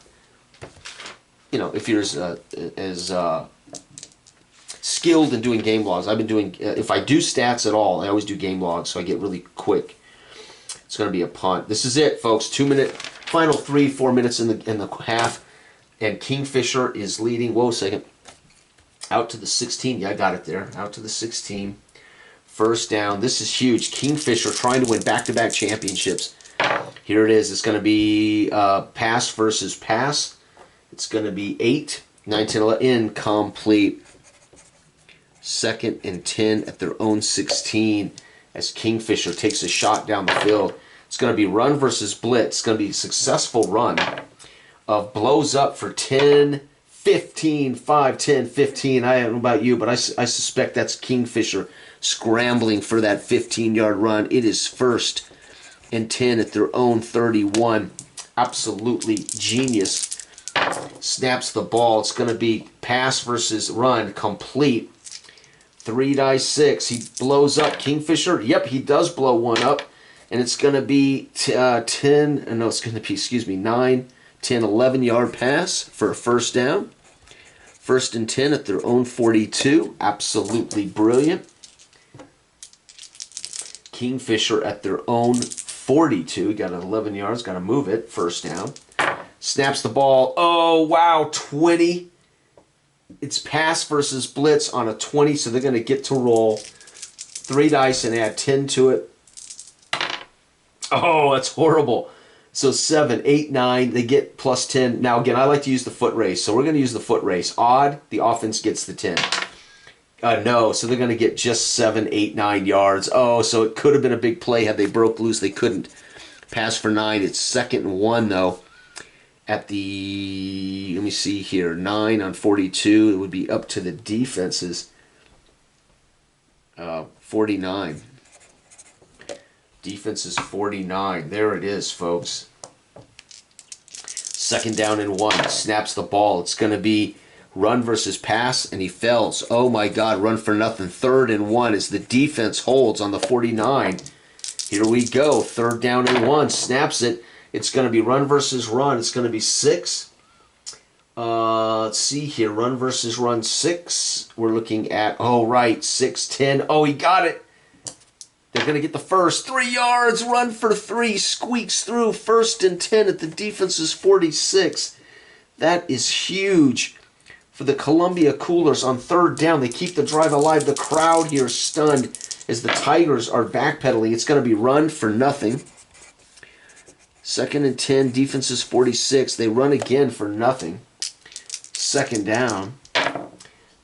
if you're as skilled in doing game logs. I've been doing, if I do stats at all, I always do game logs, so I get really quick. It's going to be a punt. This is it, folks. 2-minute, final 3-4 minutes in the half, and Kingfisher is leading. Whoa, a second. Out to the 16. Yeah, I got it there. Out to the 16. 1st down. This is huge. Kingfisher trying to win back-to-back championships. Here it is. It's going to be pass versus pass. It's going to be 8, 9, 10, 11. Incomplete. 2nd and 10 at their own 16 as Kingfisher takes a shot down the field. It's going to be run versus blitz. It's going to be a successful run of blows up for 10, 15, 5, 10, 15. I don't know about you, but I suspect that's Kingfisher scrambling for that 15-yard run. It is 1st and 10 at their own 31. Absolutely genius. Snaps the ball. It's going to be pass versus run, complete. 3-6. He blows up Kingfisher. Yep, he does blow one up. And it's going to be 9, 10, 11-yard pass for a 1st down. 1st and 10 at their own 42. Absolutely brilliant. Kingfisher at their own 42. Got 11 yards. Got to move it. 1st down. Snaps the ball. Oh, wow. 20. It's pass versus blitz on a 20, so they're going to get to roll. 3 dice and add 10 to it. Oh, that's horrible. So 7, 8, 9, they get plus 10. Now, again, I like to use the foot race, so we're going to use the foot race. Odd, the offense gets the 10. No, so they're going to get just 7, 8, 9 yards. Oh, so it could have been a big play had they broke loose. They couldn't. Pass for 9. It's 2nd and 1, though. At the, let me see here, 9 on 42. It would be up to the defenses. 49. Defense is 49. There it is, folks. 2nd down and 1. Snaps the ball. It's going to be run versus pass, and he fails. Oh, my God, run for nothing. 3rd and 1 as the defense holds on the 49. Here we go. 3rd down and 1. Snaps it. It's going to be run versus run. It's going to be 6. Let's see here. Run versus run 6. We're looking at, oh, right, 6, 10. Oh, he got it. They're going to get the first. 3 yards. Run for 3. Squeaks through. 1st and 10 at the defense's 46. That is huge for the Columbia Coolers on 3rd down. They keep the drive alive. The crowd here stunned as the Tigers are backpedaling. It's going to be run for nothing. 2nd and 10, defense is 46. They run again for nothing. 2nd down.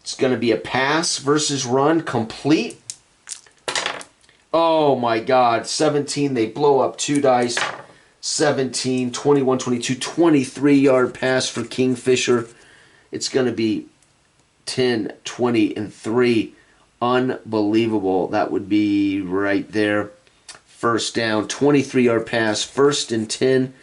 It's going to be a pass versus run, complete. Oh my God, 17, they blow up 2 dice. 17, 21, 22, 23-yard pass for Kingfisher. It's going to be 10, 20, and 3. Unbelievable. That would be right there. 1st down, 23-yard pass, 1st and 10.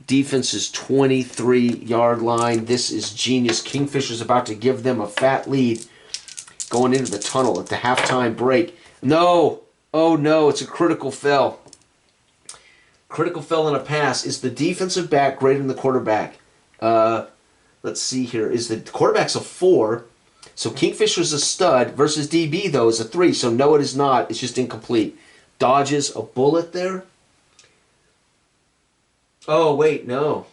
Defense's 23-yard line. This is genius. Kingfisher's about to give them a fat lead going into the tunnel at the halftime break. No. Oh, no. It's a critical foul. Critical foul on a pass. Is the defensive back greater than the quarterback? Let's see here. Is the quarterback's a 4? So Kingfisher's a stud versus DB, though, is a 3. So no, it is not. It's just incomplete. Dodges a bullet there. Oh, wait, no.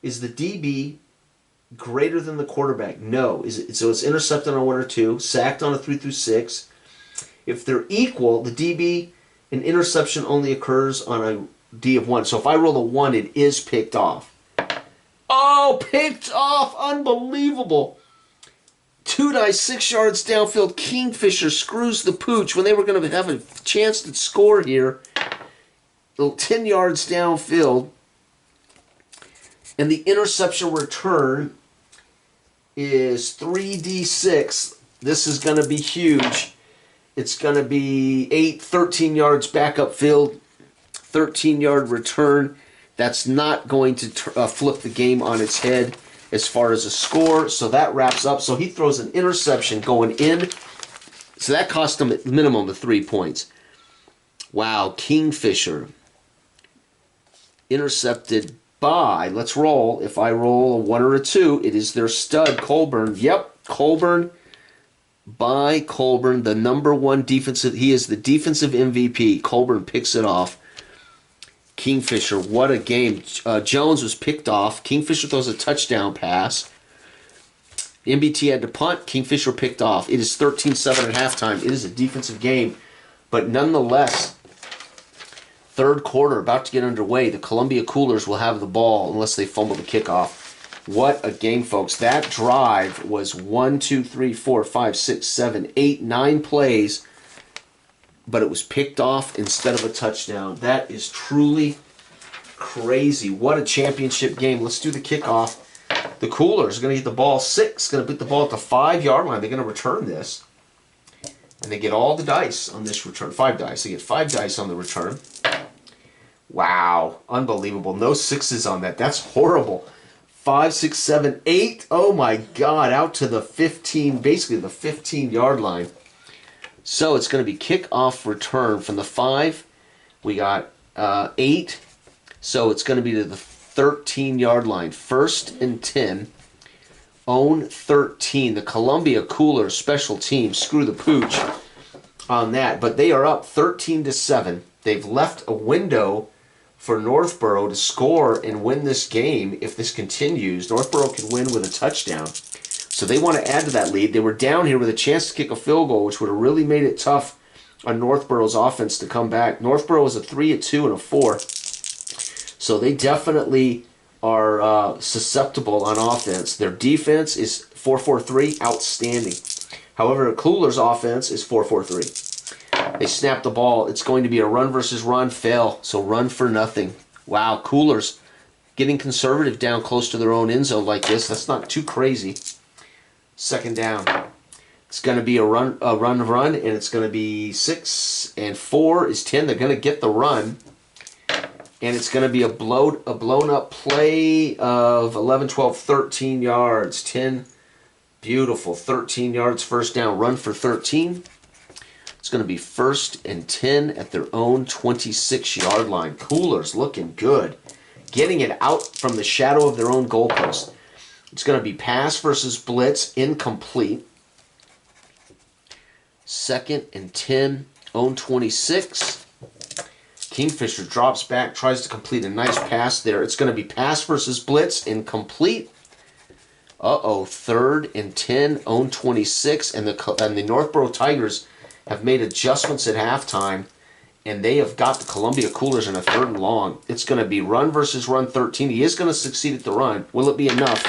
Is the DB greater than the quarterback? No. Is it, so it's intercepted on 1 or 2, sacked on a 3 through 6. If they're equal, the DB, an interception only occurs on a D of 1. So if I roll a 1, it is picked off. Oh, picked off. Unbelievable. 2 dice, 6 yards downfield. Kingfisher screws the pooch when they were going to have a chance to score here. 10 yards downfield. And the interception return is 3D6. This is going to be huge. It's going to be 13 yards back upfield, 13-yard return. That's not going to flip the game on its head as far as a score. So that wraps up. So he throws an interception going in. So that cost him a minimum of 3 points. Wow, Kingfisher intercepted by, let's roll. If I roll a 1 or a 2, it is their stud, Colburn. Yep, Colburn by Colburn, the #1 defensive. He is the defensive MVP. Colburn picks it off. Kingfisher, what a game. Jones was picked off. Kingfisher throws a touchdown pass. MBT had to punt. Kingfisher picked off. It is 13-7 at halftime. It is a defensive game. But nonetheless, third quarter about to get underway. The Columbia Coolers will have the ball unless they fumble the kickoff. What a game, folks. That drive was 1, 2, 3, 4, 5, 6, 7, 8, 9 plays, but it was picked off instead of a touchdown. That is truly crazy. What a championship game. Let's do the kickoff. The Coolers are going to get the ball 6, going to put the ball at the 5-yard line. They're going to return this. And they get all the dice on this return. 5 dice. They get 5 dice on the return. Wow. Unbelievable. No 6s on that. That's horrible. 5, 6, 7, 8. Oh my God. Out to the 15, basically the 15-yard line. So it's going to be kickoff return from the 5. We got 8. So it's going to be to the 13-yard line. 1st and 10. Own 13. The Columbia Coolers special team. Screw the pooch on that. But they are up 13-7. They've left a window for Northborough to score and win this game. If this continues, Northborough could win with a touchdown. So they want to add to that lead. They were down here with a chance to kick a field goal, which would have really made it tough on Northborough's offense to come back. Northborough is a 3, a 2, and a 4. So they definitely are susceptible on offense. Their defense is 4-4-3, outstanding. However, Coolers' offense is 4-4-3. They snap the ball. It's going to be a run versus run, fail. So run for nothing. Wow, Coolers getting conservative down close to their own end zone like this. That's not too crazy. 2nd down. It's going to be a run, and it's going to be 6 and 4 is 10. They're going to get the run. And it's going to be a blown up play of 11, 12, 13 yards. 10, beautiful. 13 yards, 1st down, run for 13. It's going to be 1st and 10 at their own 26-yard line. Coolers looking good. Getting it out from the shadow of their own goalpost. It's going to be pass versus blitz, incomplete. 2nd and 10, own 26. Kingfisher drops back, tries to complete a nice pass there. It's going to be pass versus blitz, incomplete. 3rd and 10, own 26. And the Northborough Tigers have made adjustments at halftime, and they have got the Columbia Coolers in a 3rd and long. It's going to be run versus run 13. He is going to succeed at the run. Will it be enough?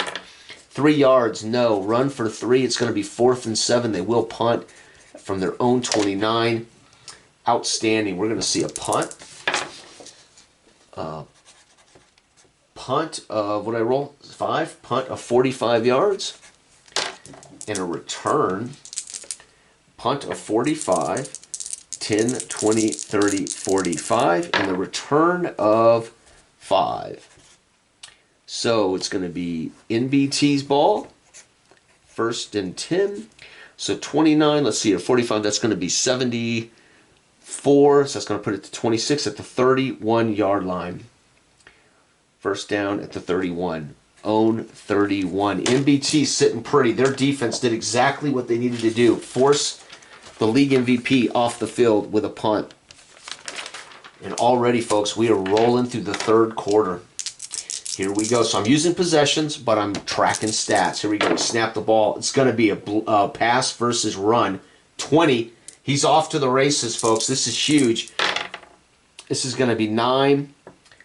3 yards, no. Run for 3. It's going to be 4th and 7. They will punt from their own 29. Outstanding. We're going to see a punt. Punt of, what did I roll? 5. Punt of 45 yards. And a return. Punt of 45. 10, 20, 30, 45. And the return of 5. So it's going to be NBT's ball. 1st and 10. So 29, let's see here, 45, that's going to be 74. So that's going to put it to 26 at the 31-yard line. 1st down at the 31. Own 31. NBT sitting pretty. Their defense did exactly what they needed to do. Force the league MVP off the field with a punt. And already, folks, we are rolling through the 3rd quarter. Here we go. So I'm using possessions, but I'm tracking stats. Here we go. We snap the ball. It's going to be a pass versus run. 20. He's off to the races, folks. This is huge. This is going to be 9.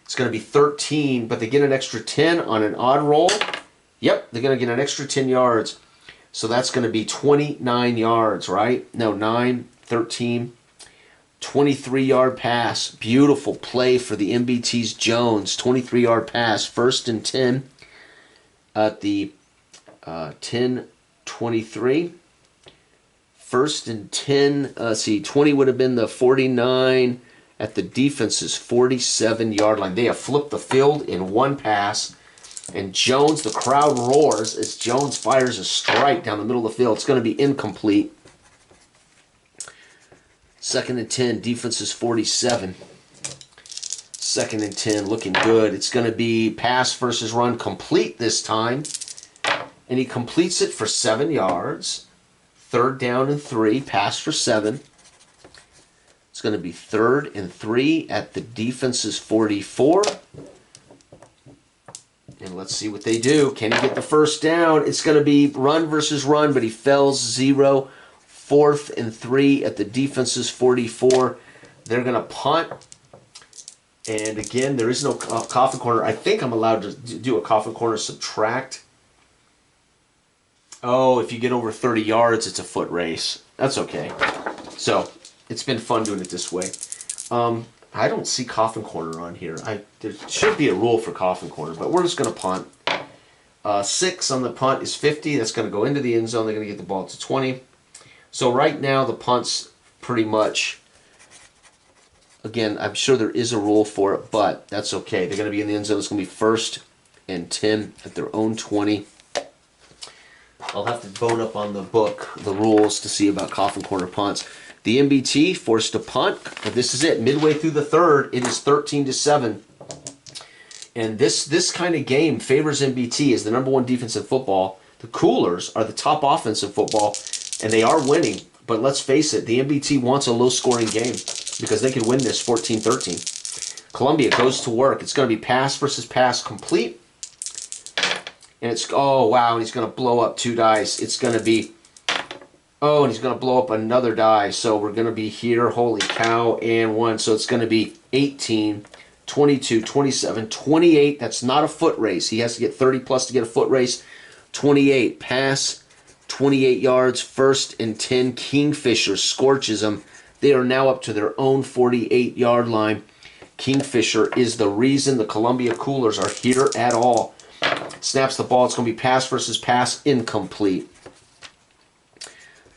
It's going to be 13, but they get an extra 10 on an odd roll. Yep, they're going to get an extra 10 yards. So that's going to be 29 yards, right? No, 9, 13, 23-yard pass. Beautiful play for the MBT's Jones. 23-yard pass. 1st and 10 at the 10-23. First and 10. See, 20 would have been the 49 at the defense's 47-yard line. They have flipped the field in one pass. And Jones, the crowd roars as Jones fires a strike down the middle of the field. It's going to be incomplete. Second and 10, defense's 47. Second and 10, looking good. It's going to be pass versus run complete this time. And he completes it for 7 yards. Third down and 3, pass for 7. It's going to be 3rd and 3 at the defense's 44. And let's see what they do. Can he get the first down? It's going to be run versus run, but he fells 0. 4th and 3 at the defense's 44. They're going to punt. And again, there is no coffin corner. I think I'm allowed to do a coffin corner subtract. Oh, if you get over 30 yards, it's a foot race. That's okay. So, it's been fun doing it this way. I don't see coffin corner on here. There should be a rule for coffin corner, but we're just going to punt. 6 on the punt is 50. That's going to go into the end zone. They're going to get the ball to 20. So right now the punt's pretty much, again, I'm sure there is a rule for it, but that's okay. They're going to be in the end zone. It's going to be 1st and 10 at their own 20. I'll have to bone up on the book the rules to see about coffin corner punts. The MBT forced to punt. This is it. Midway through the third, it is 13-7. And this kind of game favors MBT as the #1 defense in football. The Coolers are the top offense in football, and they are winning. But let's face it, the MBT wants a low-scoring game because they could win this 14-13. Columbia goes to work. It's going to be pass versus pass complete. And it's, oh, wow, and he's going to blow up 2 dice. It's going to be, oh, and he's going to blow up another die. So we're going to be here, holy cow, and 1. So it's going to be 18, 22, 27, 28. That's not a foot race. He has to get 30 plus to get a foot race. 28, pass, 28 yards, 1st and 10. Kingfisher scorches them. They are now up to their own 48-yard line. Kingfisher is the reason the Columbia Coolers are here at all. Snaps the ball. It's going to be pass versus pass, incomplete.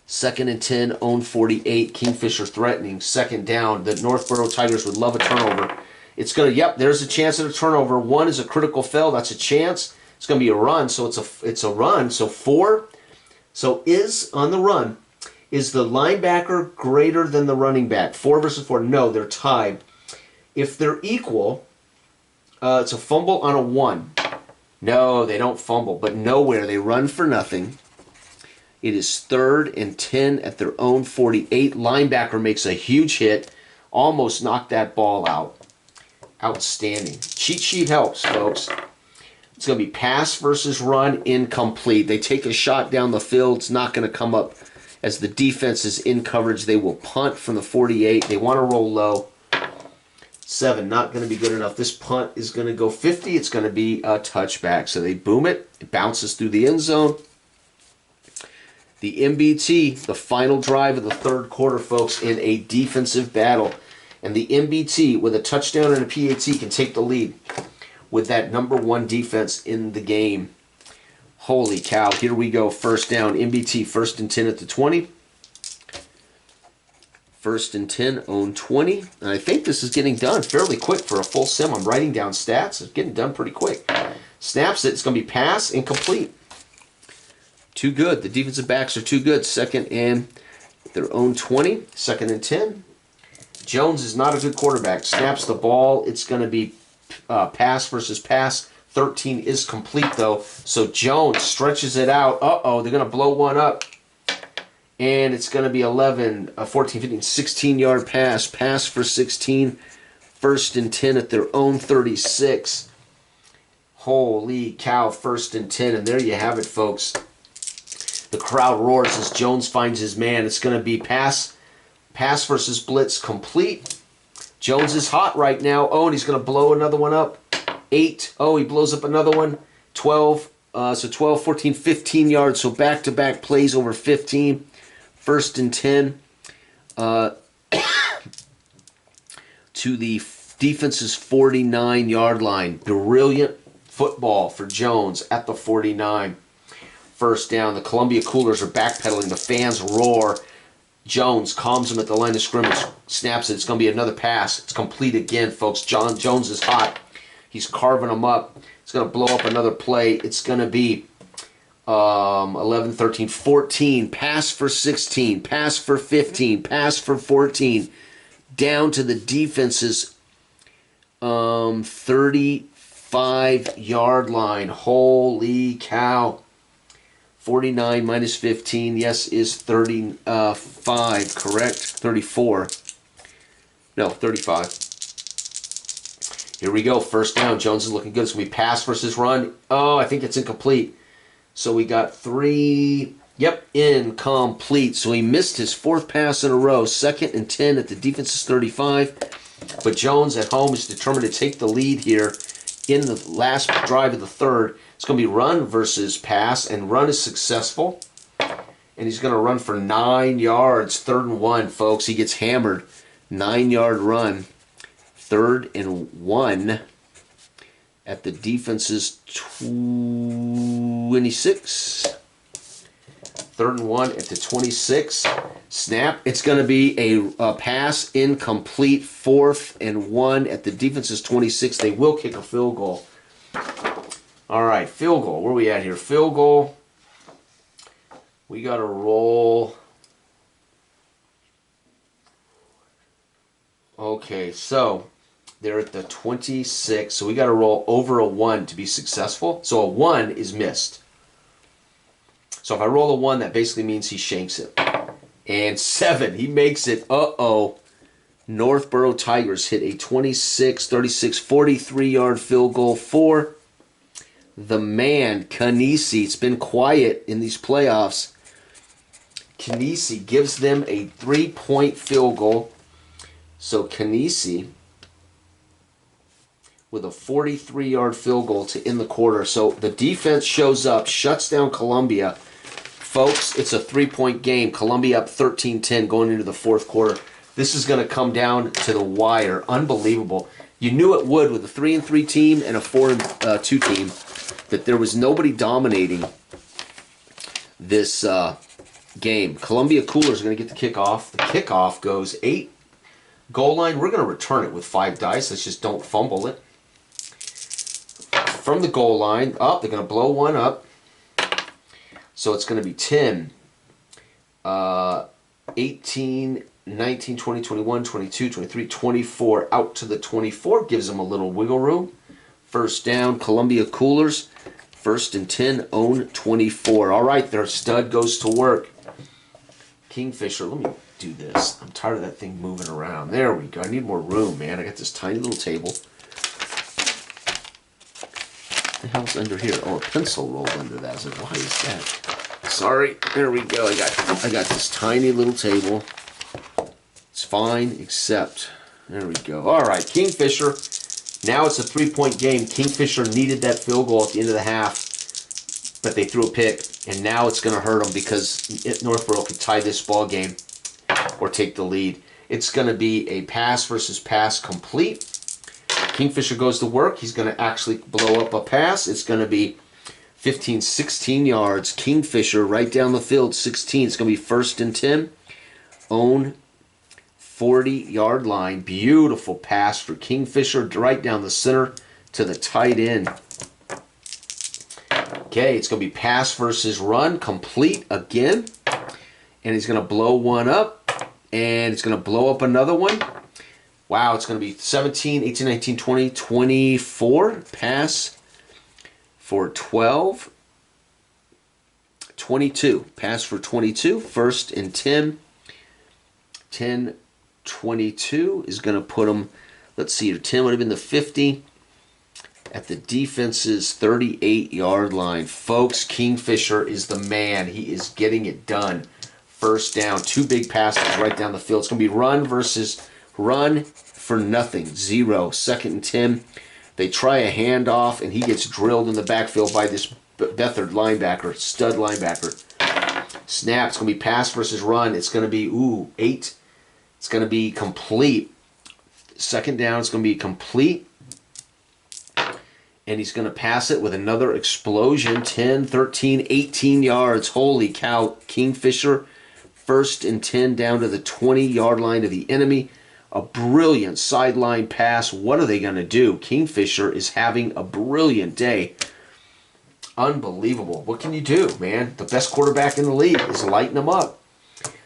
2nd and 10, own 48. Kingfisher threatening. 2nd down. The Northborough Tigers would love a turnover. It's going to, yep, there's a chance at a turnover. 1 is a critical fail. That's a chance. It's going to be a run, so it's a run. So 4. So is, on the run, is the linebacker greater than the running back? 4 versus 4. No, they're tied. If they're equal, it's a fumble on a 1. No, they don't fumble, but nowhere. They run for nothing. It is 3rd and 10 at their own 48. Linebacker makes a huge hit. Almost knocked that ball out. Outstanding. Cheat sheet helps, folks. It's going to be pass versus run, incomplete. They take a shot down the field. It's not going to come up as the defense is in coverage. They will punt from the 48. They want to roll low. 7, not going to be good enough. This punt is going to go 50. It's going to be a touchback. So they boom it. It bounces through the end zone. The MBT, the final drive of the 3rd quarter, folks, in a defensive battle. And the MBT, with a touchdown and a PAT, can take the lead with that #1 defense in the game. Holy cow. Here we go. 1st down. MBT, 1st and 10 at the 20. 1st and 10, own 20. And I think this is getting done fairly quick for a full sim. I'm writing down stats. It's getting done pretty quick. Snaps it. It's going to be pass, incomplete. Too good. The defensive backs are too good. 2nd and their own 20. 2nd and 10. Jones is not a good quarterback. Snaps the ball. It's going to be pass versus pass. 13 is complete, though. So Jones stretches it out. Uh-oh, they're going to blow one up. And it's going to be 11, 14, 15, 16-yard pass. Pass for 16. 1st and 10 at their own 36. Holy cow, 1st and 10. And there you have it, folks. The crowd roars as Jones finds his man. It's going to be pass versus blitz complete. Jones is hot right now. Oh, and he's going to blow another one up. 8. Oh, he blows up another one. 12. So 12, 14, 15 yards. So back-to-back plays over 15. 1st and 10 to the defense's 49-yard line. Brilliant football for Jones at the 49. 1st down. The Columbia Coolers are backpedaling. The fans roar. Jones calms him at the line of scrimmage, snaps it. It's going to be another pass. It's complete again, folks. Jones is hot. He's carving him up. It's going to blow up another play. It's going to be 11, 13, 14. Pass for 16. Pass for 15. Pass for 14. Down to the defense's 35-yard line. Holy cow. 49 minus 15, yes, is 35, correct? 34. No, 35. Here we go, first down. Jones is looking good. It's going to be pass versus run. Oh, I think it's incomplete. So we got 3, yep, incomplete. So he missed his 4th pass in a row. 2nd and 10 at the defense's 35. But Jones at home is determined to take the lead here in the last drive of the 3rd. It's going to be run versus pass, and run is successful. And he's going to run for 9 yards, 3rd and 1, folks. He gets hammered. 9-yard run, 3rd and 1 at the defense's 26. 3rd and 1 at the 26. Snap. It's going to be a pass incomplete. 4th and 1 at the defense's 26. They will kick a field goal. All right, field goal. Where are we at here? Field goal. We got to roll. Okay, so they're at the 26. So we got to roll over a 1 to be successful. So a 1 is missed. So if I roll a 1, that basically means he shanks it. And 7, he makes it. Uh-oh. Northborough Tigers hit a 26, 36, 43-yard field goal for the man, Kanisi. It's been quiet in these playoffs. Kanisi gives them a 3-point field goal. So Kanisi with a 43-yard field goal to end the quarter. So the defense shows up, shuts down Columbia. Folks, it's a 3-point game. Columbia up 13-10 going into the 4th quarter. This is going to come down to the wire. Unbelievable. You knew it would with a 3-3 team and a 4-2 team, that there was nobody dominating this game. Columbia Coolers are going to get the kickoff. The kickoff goes 8. Goal line, we're going to return it with 5 dice. Let's just don't fumble it. From the goal line, up, they're going to blow one up. So it's going to be 10, 18, 19, 20, 21, 22, 23, 24. Out to the 24. Gives them a little wiggle room. First down, Columbia Coolers. 1st and 10, own 24. All right, their stud goes to work. Kingfisher, let me do this. I'm tired of that thing moving around. There we go. I need more room, man. I got this tiny little table. What the hell's under here? Oh, a pencil rolled under that. I was like, why is that? Sorry. There we go. I got this tiny little table. It's fine, except there we go. All right, Kingfisher. Now it's a 3-point game. Kingfisher needed that field goal at the end of the half, but they threw a pick, and now it's going to hurt them because Northborough could tie this ball game or take the lead. It's going to be a pass versus pass complete. Kingfisher goes to work. He's going to actually blow up a pass. It's going to be 15, 16 yards. Kingfisher right down the field, 16. It's going to be 1st and 10. Own 40-yard line. Beautiful pass for Kingfisher right down the center to the tight end. Okay, it's going to be pass versus run complete again. And he's going to blow one up. And it's going to blow up another one. Wow, it's going to be 17, 18, 19, 20, 24. Pass for 12. 22. Pass for 22. 1st and 10. 10, 22 is going to put them, let's see here, 10 would have been the 50 at the defense's 38-yard line. Folks, Kingfisher is the man. He is getting it done. 1st down, 2 big passes right down the field. It's going to be run versus run for nothing. 0. 2nd and 10. They try a handoff, and he gets drilled in the backfield by this Bethard linebacker, stud linebacker. Snap. It's going to be pass versus run. It's going to be, 8. It's going to be complete. 2nd down, it's going to be complete. And he's going to pass it with another explosion. 10, 13, 18 yards. Holy cow. Kingfisher First and 10 down to the 20-yard line of the enemy. A brilliant sideline pass. What are they going to do? Kingfisher is having a brilliant day. Unbelievable. What can you do, man? The best quarterback in the league is lighting them up.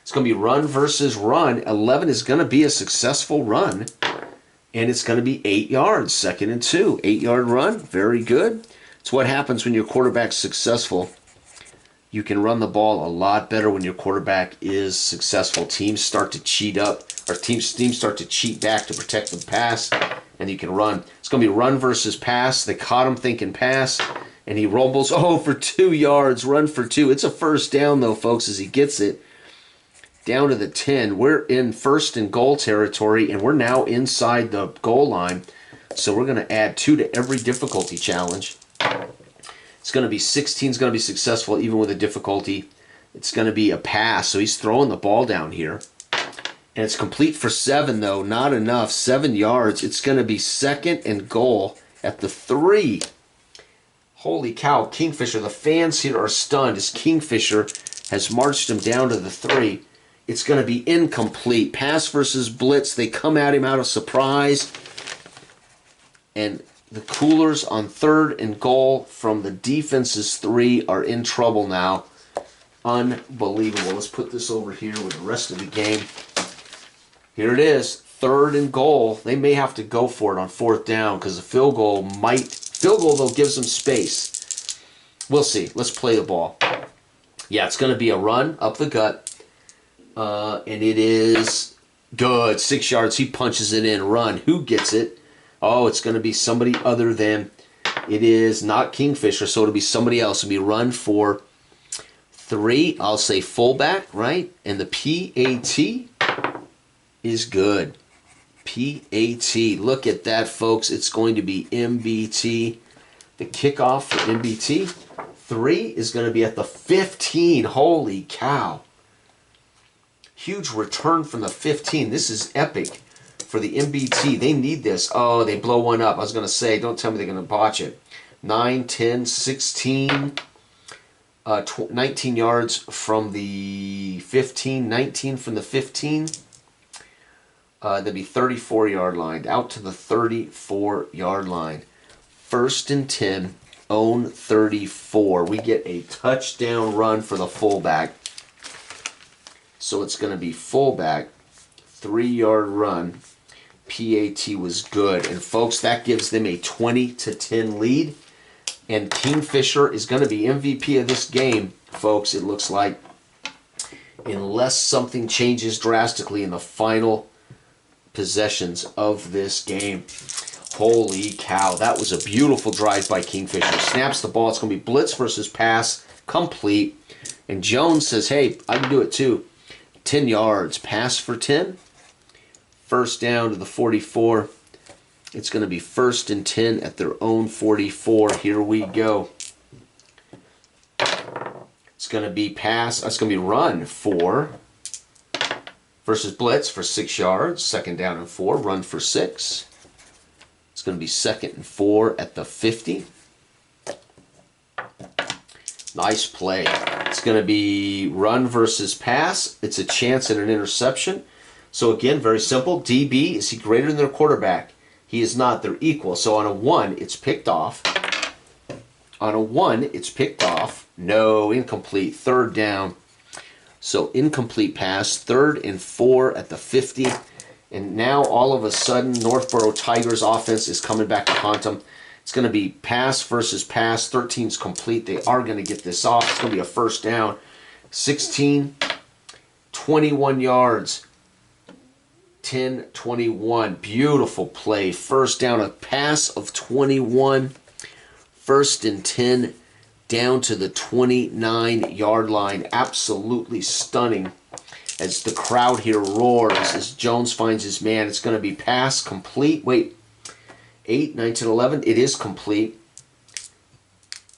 It's going to be run versus run. 11 is going to be a successful run. And it's going to be 8 yards. 2nd and 2. 8-yard run. Very good. It's what happens when your quarterback's successful. You can run the ball a lot better when your quarterback is successful. Teams start to cheat up, or teams start to cheat back to protect the pass, and you can run. It's going to be run versus pass. They caught him thinking pass, and he rumbles. Oh, for 2 yards, run for 2. It's a first down, though, folks, as he gets it down to the 10. We're in 1st and goal territory, and we're now inside the goal line. So we're going to add 2 to every difficulty challenge. It's going to be 16 is going to be successful even with a difficulty. It's going to be a pass. So he's throwing the ball down here. And it's complete for 7, though. Not enough. 7 yards. It's going to be 2nd and goal at the 3. Holy cow. Kingfisher. The fans here are stunned as Kingfisher has marched him down to the 3. It's going to be incomplete. Pass versus blitz. They come at him out of surprise. And the Coolers on 3rd and goal from the defense's 3 are in trouble now. Unbelievable. Let's put this over here with the rest of the game. Here it is. 3rd and goal. They may have to go for it on 4th down because the field goal, though, gives them space. We'll see. Let's play the ball. Yeah, it's going to be a run up the gut. And it is good. 6 yards. He punches it in. Run. Who gets it? Oh, it's going to be somebody other than, it is not Kingfisher, so it'll be somebody else. It'll be run for 3. I'll say fullback, right? And the PAT is good. PAT. Look at that, folks. It's going to be MBT. The kickoff for MBT. 3 is going to be at the 15. Holy cow. Huge return from the 15. This is epic. For the MBT, they need this. Oh, they blow one up. I was going to say, don't tell me they're going to botch it. 9, 10, 16, 19 yards from the 15, 19 from the 15. That'd be 34-yard line. Out to the 34-yard line. 1st and 10, own 34. We get a touchdown run for the fullback. So it's going to be fullback, 3-yard run. PAT was good. And folks, that gives them a 20-10 lead. And Kingfisher is going to be MVP of this game, folks, it looks like. Unless something changes drastically in the final possessions of this game. Holy cow, that was a beautiful drive by Kingfisher. Snaps the ball. It's going to be blitz versus pass. Complete. And Jones says, hey, I can do it too. 10 yards. Pass for 10. 1st down to the 44. It's going to be 1st and 10 at their own 44. Here we go. It's going to be pass. It's going to be run 4 versus blitz for 6 yards. 2nd down and 4. Run for 6. It's going to be 2nd and 4 at the 50. Nice play. It's going to be run versus pass. It's a chance at an interception. So again, very simple. DB, is he greater than their quarterback? He is not. They're equal. So on a 1, it's picked off. On a 1, it's picked off. No, incomplete. 3rd down. So incomplete pass. 3rd and 4 at the 50. And now all of a sudden, Northborough Tigers offense is coming back to haunt them. It's going to be pass versus pass. 13's complete. They are going to get this off. It's going to be a 1st down. 16, 21 yards. 10-21. Beautiful play. 1st down, a pass of 21. 1st and 10 down to the 29-yard line. Absolutely stunning as the crowd here roars as Jones finds his man. It's going to be pass complete. Wait, 8, 9, 10, 11. It is complete.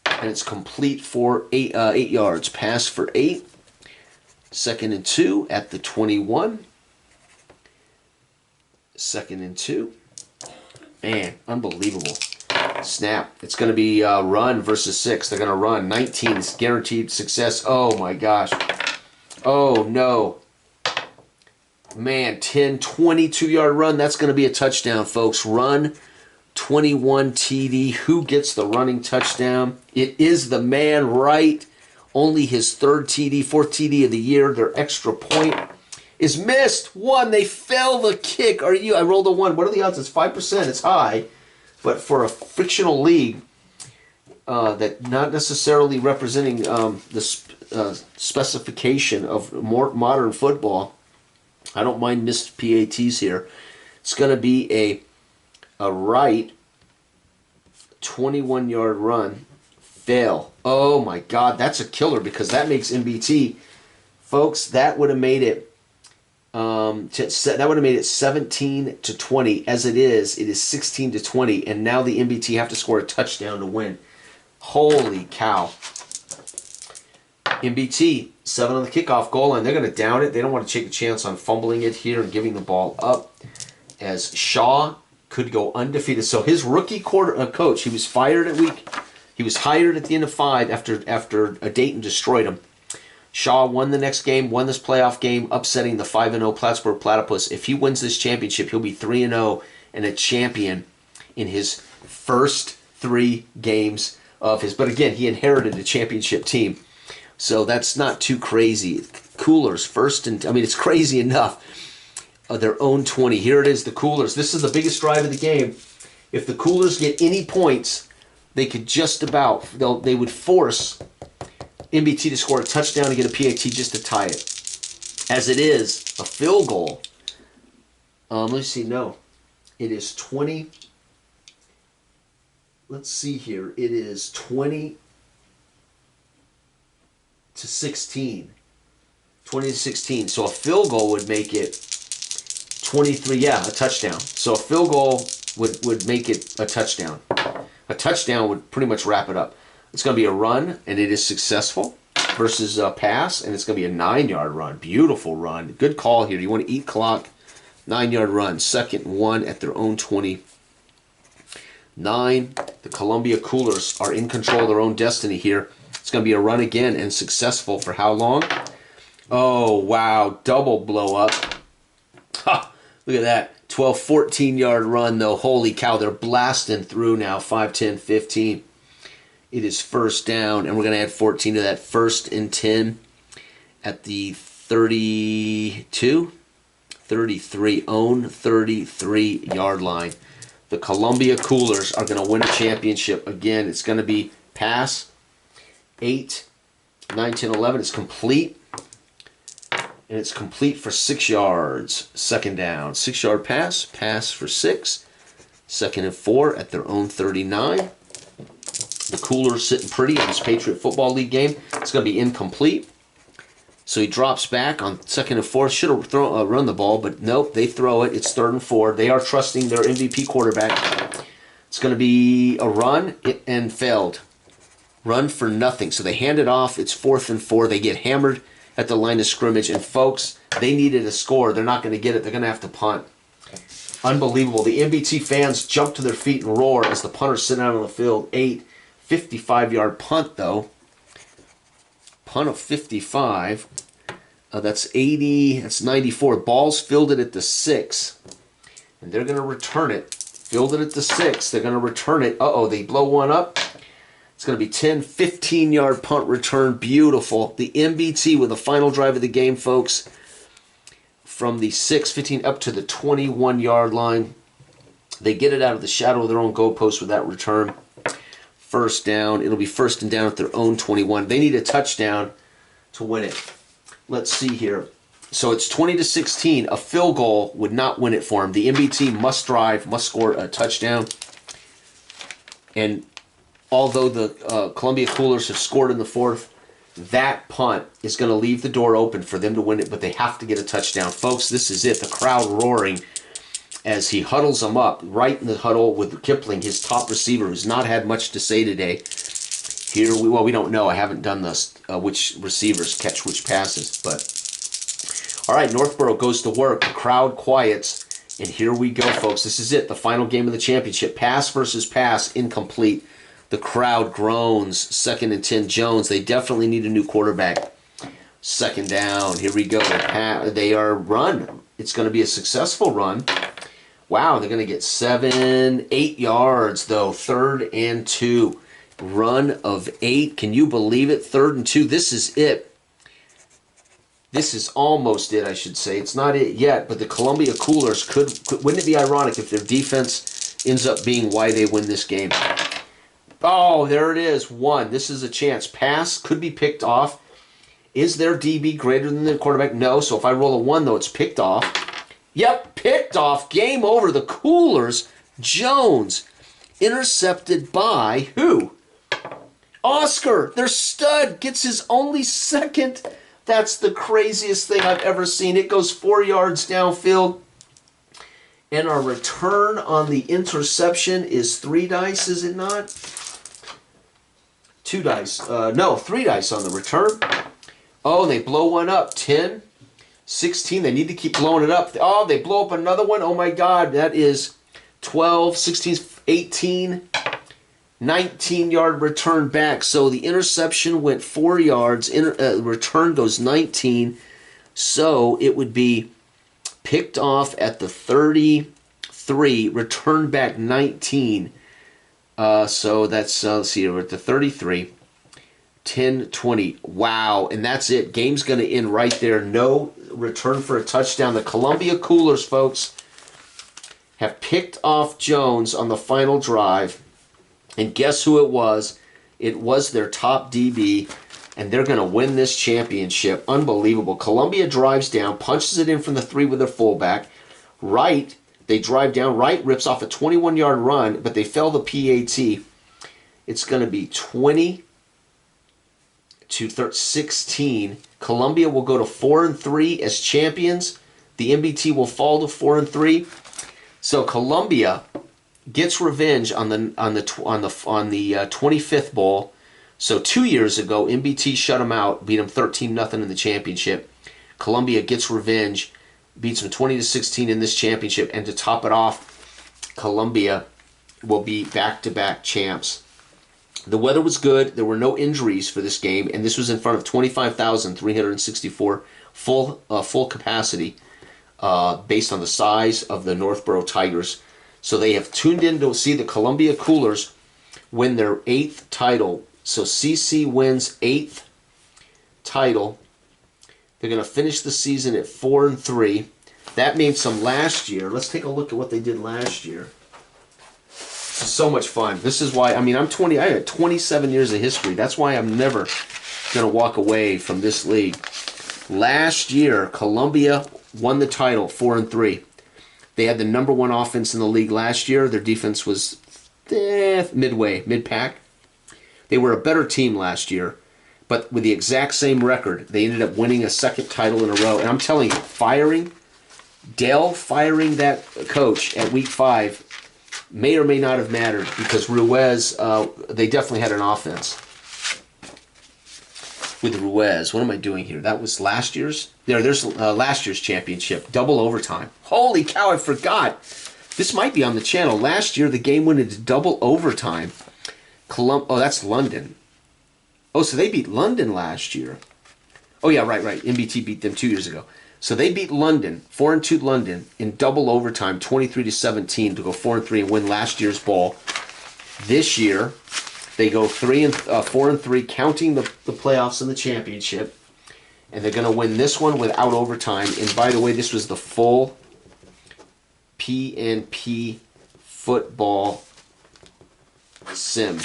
And it's complete for 8 yards. Pass for 8. 2nd and 2 at the 21. 2nd and 2. Man, unbelievable. Snap. It's going to be run versus 6. They're going to run. 19 is guaranteed success. Oh my gosh. Oh, no. Man, 10, 22-yard run. That's going to be a touchdown, folks. Run, 21 TD. Who gets the running touchdown? It is the man, right? Only his third TD, fourth TD of the year. Their extra point is missed. One. They fell the kick. I rolled a 1. What are the odds? It's 5%. It's high. But for a fictional league that not necessarily representing the specification of more modern football, I don't mind missed PATs here. It's going to be a right 21-yard run. Fail. Oh my God, that's a killer because that makes MBT, folks. That would have made it. That would have made it 17-20. As it is 16-20, and now the MBT have to score a touchdown to win. Holy cow! MBT 7 on the kickoff goal line. They're going to down it. They don't want to take a chance on fumbling it here and giving the ball up, as Shaw could go undefeated. So his rookie coach, he was hired at the end of 5 after Dayton destroyed him. Shaw won the next game, won this playoff game, upsetting the 5-0 Plattsburgh Platypus. If he wins this championship, he'll be 3-0 and a champion in his first 3 games of his. But again, he inherited a championship team, so that's not too crazy. Coolers it's crazy enough. Their own 20. Here it is, the Coolers. This is the biggest drive of the game. If the Coolers get any points, they could just about, they would force MBT to score a touchdown and get a PAT just to tie it. As it is, a field goal. Let's see, no. It is 20. Let's see here. It is 20 to 16. 20 to 16. So a field goal would make it 23. Yeah, a touchdown. So a field goal would make it a touchdown. A touchdown would pretty much wrap it up. It's going to be a run, and it is successful, versus a pass, and it's going to be a 9-yard run. Beautiful run. Good call here. You want to eat clock. 9-yard run. 2nd and 1 at their own 29. The Columbia Coolers are in control of their own destiny here. It's going to be a run again, and successful for how long? Oh, wow. Double blow up. Ha! Look at that. 12, 14-yard run, though. Holy cow. They're blasting through now. 5, 10, 15. It is first down, and we're going to add 14 to that. 1st and 10 at the 32, 33, own 33-yard line. The Columbia Coolers are going to win a championship. Again, it's going to be pass. 8, 9, 10, 11. It's complete. And it's complete for 6 yards. 2nd down. 6-yard pass. Pass for 6. 2nd and 4 at their own 39. The Coolers sitting pretty in this Patriot Football League game. It's going to be incomplete. So he drops back on 2nd and 4. Should have run the ball, but nope, they throw it. It's 3rd and 4. They are trusting their MVP quarterback. It's going to be a run and failed. Run for nothing. So they hand it off. It's 4th and 4. They get hammered at the line of scrimmage. And folks, they needed a score. They're not going to get it. They're going to have to punt. Unbelievable. The MBT fans jump to their feet and roar as the punters sit out on the field. 55-yard punt, though. Punt of 55. That's 80. That's 94. Balls fielded at the 6. And they're going to return it. Fielded at the 6. They're going to return it. Uh-oh, they blow one up. It's going to be 10, 15-yard punt return. Beautiful. The MBT with the final drive of the game, folks. From the 6, 15 up to the 21-yard line. They get it out of the shadow of their own goalpost with that return. First down. It'll be 1st and down at their own 21. They need a touchdown to win it. Let's see here. So it's 20 to 16. A field goal would not win it for them. The MBT must drive, must score a touchdown. And although the Columbia Coolers have scored in the 4th, that punt is going to leave the door open for them to win it, but they have to get a touchdown. Folks, this is it. The crowd roaring as he huddles them up right in the huddle with Kipling, his top receiver, who's not had much to say today. Here, we don't know. I haven't done this, which receivers catch which passes. But all right, Northborough goes to work. The crowd quiets, and here we go, folks. This is it, the final game of the championship. Pass versus pass, incomplete. The crowd groans. 2nd and 10, Jones. They definitely need a new quarterback. Second down. Here we go. They are run. It's going to be a successful run. Wow, they're going to get 7, 8 yards, though. 3rd and 2. Run of 8. Can you believe it? 3rd and 2. This is it. This is almost it, I should say. It's not it yet, but the Columbia Coolers could wouldn't it be ironic if their defense ends up being why they win this game? Oh, there it is. 1. This is a chance. Pass could be picked off. Is their DB greater than the quarterback? No. So if I roll a 1, though, it's picked off. Yep, picked off. Game over. The Coolers. Jones. Intercepted by who? Oscar. Their stud gets his only second. That's the craziest thing I've ever seen. It goes 4 yards downfield. And our return on the interception is 3 dice, is it not? 2 dice. No, 3 dice on the return. Oh, they blow one up. 10, 16. They need to keep blowing it up. Oh, they blow up another one. Oh, my God. That is 12, 16, 18, 19-yard return back. So the interception went 4 yards. Return goes 19. So it would be picked off at the 33, return back 19. So that's, let's see, we're at the 33. 10, 20. Wow. And that's it. Game's going to end right there. No return for a touchdown. The Columbia Coolers, folks, have picked off Jones on the final drive. And guess who it was? It was their top DB. And they're going to win this championship. Unbelievable. Columbia drives down, punches it in from the 3 with their fullback. Right, they drive down. Right rips off a 21-yard run, but they fell the PAT. It's going to be 20 to 16. Columbia will go to 4-3 as champions. The MBT will fall to 4-3. So Columbia gets revenge on the 25th bowl. So 2 years ago, MBT shut them out, beat them 13-0 in the championship. Columbia gets revenge, beats them 20-16 in this championship, and to top it off, Columbia will be back-to-back champs. The weather was good. There were no injuries for this game, and this was in front of 25,364 full capacity based on the size of the Northborough Tigers. So they have tuned in to see the Columbia Coolers win their 8th title. So CC wins 8th title. They're going to finish the season at 4-3. That means some last year. Let's take a look at what they did last year. So much fun. This is why, I mean, I had 27 years of history. That's why I'm never going to walk away from this league. Last year, Columbia won the title 4-3. They had the number 1 offense in the league last year. Their defense was mid-pack. They were a better team last year, but with the exact same record, they ended up winning a 2nd title in a row. And I'm telling you, firing that coach at week 5 may or may not have mattered because Ruiz, they definitely had an offense. With Ruiz, what am I doing here? That was last year's? There's last year's championship, double overtime. Holy cow, I forgot. This might be on the channel. Last year, the game went into double overtime. Oh, that's London. Oh, so they beat London last year. Oh, yeah, right. MBT beat them 2 years ago. So they beat London, 4-2 London, in double overtime, 23-17 to go 4-3 and win last year's ball. This year, they go 4-3, counting the playoffs and the championship, and they're going to win this one without overtime. And by the way, this was the full PNP football sim.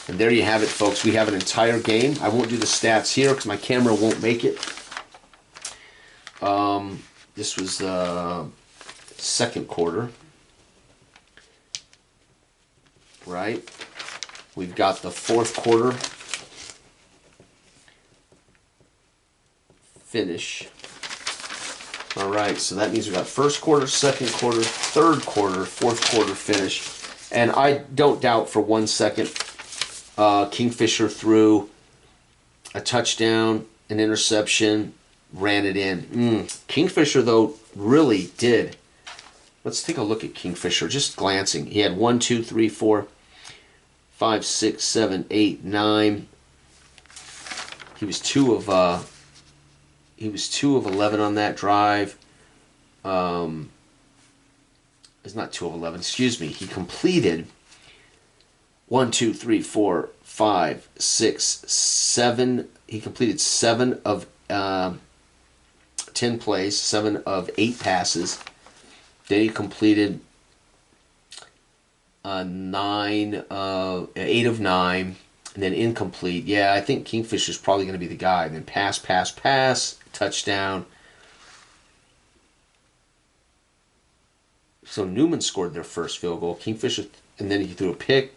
And there you have it, folks. We have an entire game. I won't do the stats here because my camera won't make it. This was second quarter, right? We've got the fourth quarter finish. All right, so that means we've got first quarter, second quarter, third quarter, fourth quarter finish. And I don't doubt for 1 second Kingfisher threw a touchdown, an interception, ran it in. Kingfisher, though, really did. Let's take a look at Kingfisher, just glancing. He had 1, 2, 3, 4, 5, 6, 7, 8, 9. He was 2 of He was 2 of 11 on that drive. It's not 2 of 11, excuse me. He completed 1, 2, 3, 4, 5, 6, 7. He completed 7 of 10 plays, 7 of 8 passes. Then he completed 8 of 9, and then incomplete. Yeah, I think Kingfisher's probably going to be the guy. And then pass, touchdown. So Newman scored their first field goal. Kingfisher, and then he threw a pick,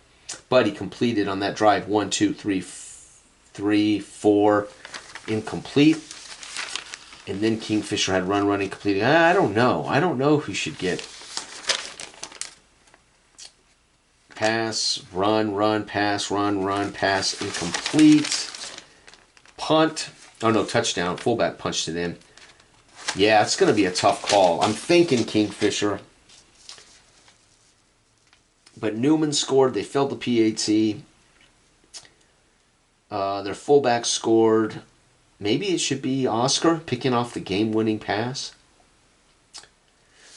but he completed on that drive 1, 2, 3, 4, incomplete. And then Kingfisher had running, completing. I don't know. I don't know who should get pass, run, pass, pass, incomplete. Punt. Oh, no, touchdown. Fullback punched it in. Yeah, it's going to be a tough call. I'm thinking Kingfisher. But Newman scored. They failed the PAT. Their fullback scored. Maybe it should be Oscar picking off the game-winning pass.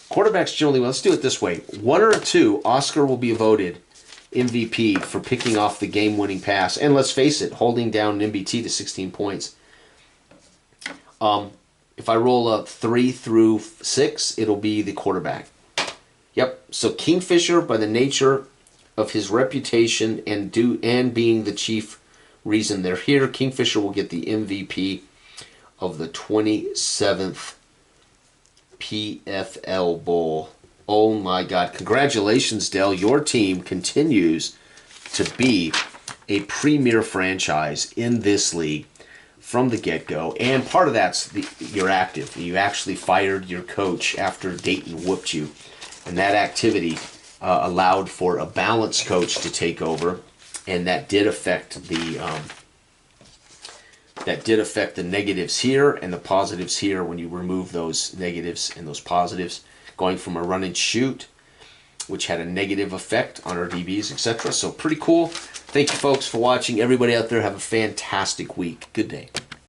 Quarterbacks generally, let's do it this way. 1 or 2, Oscar will be voted MVP for picking off the game-winning pass. And let's face it, holding down an MBT to 16 points. If I roll up 3 through 6, it'll be the quarterback. Yep, so Kingfisher, by the nature of his reputation and being the chief reason they're here, Kingfisher will get the MVP of the 27th PFL Bowl. Oh my God. Congratulations, Dell. Your team continues to be a premier franchise in this league from the get-go. And part of that's you're active. You actually fired your coach after Dayton whooped you. And that activity allowed for a balanced coach to take over. And that did affect the negatives here and the positives here when you remove those negatives and those positives, going from a run and shoot, which had a negative effect on our DBs, etc. So pretty cool. Thank you folks for watching. Everybody out there have a fantastic week. Good day.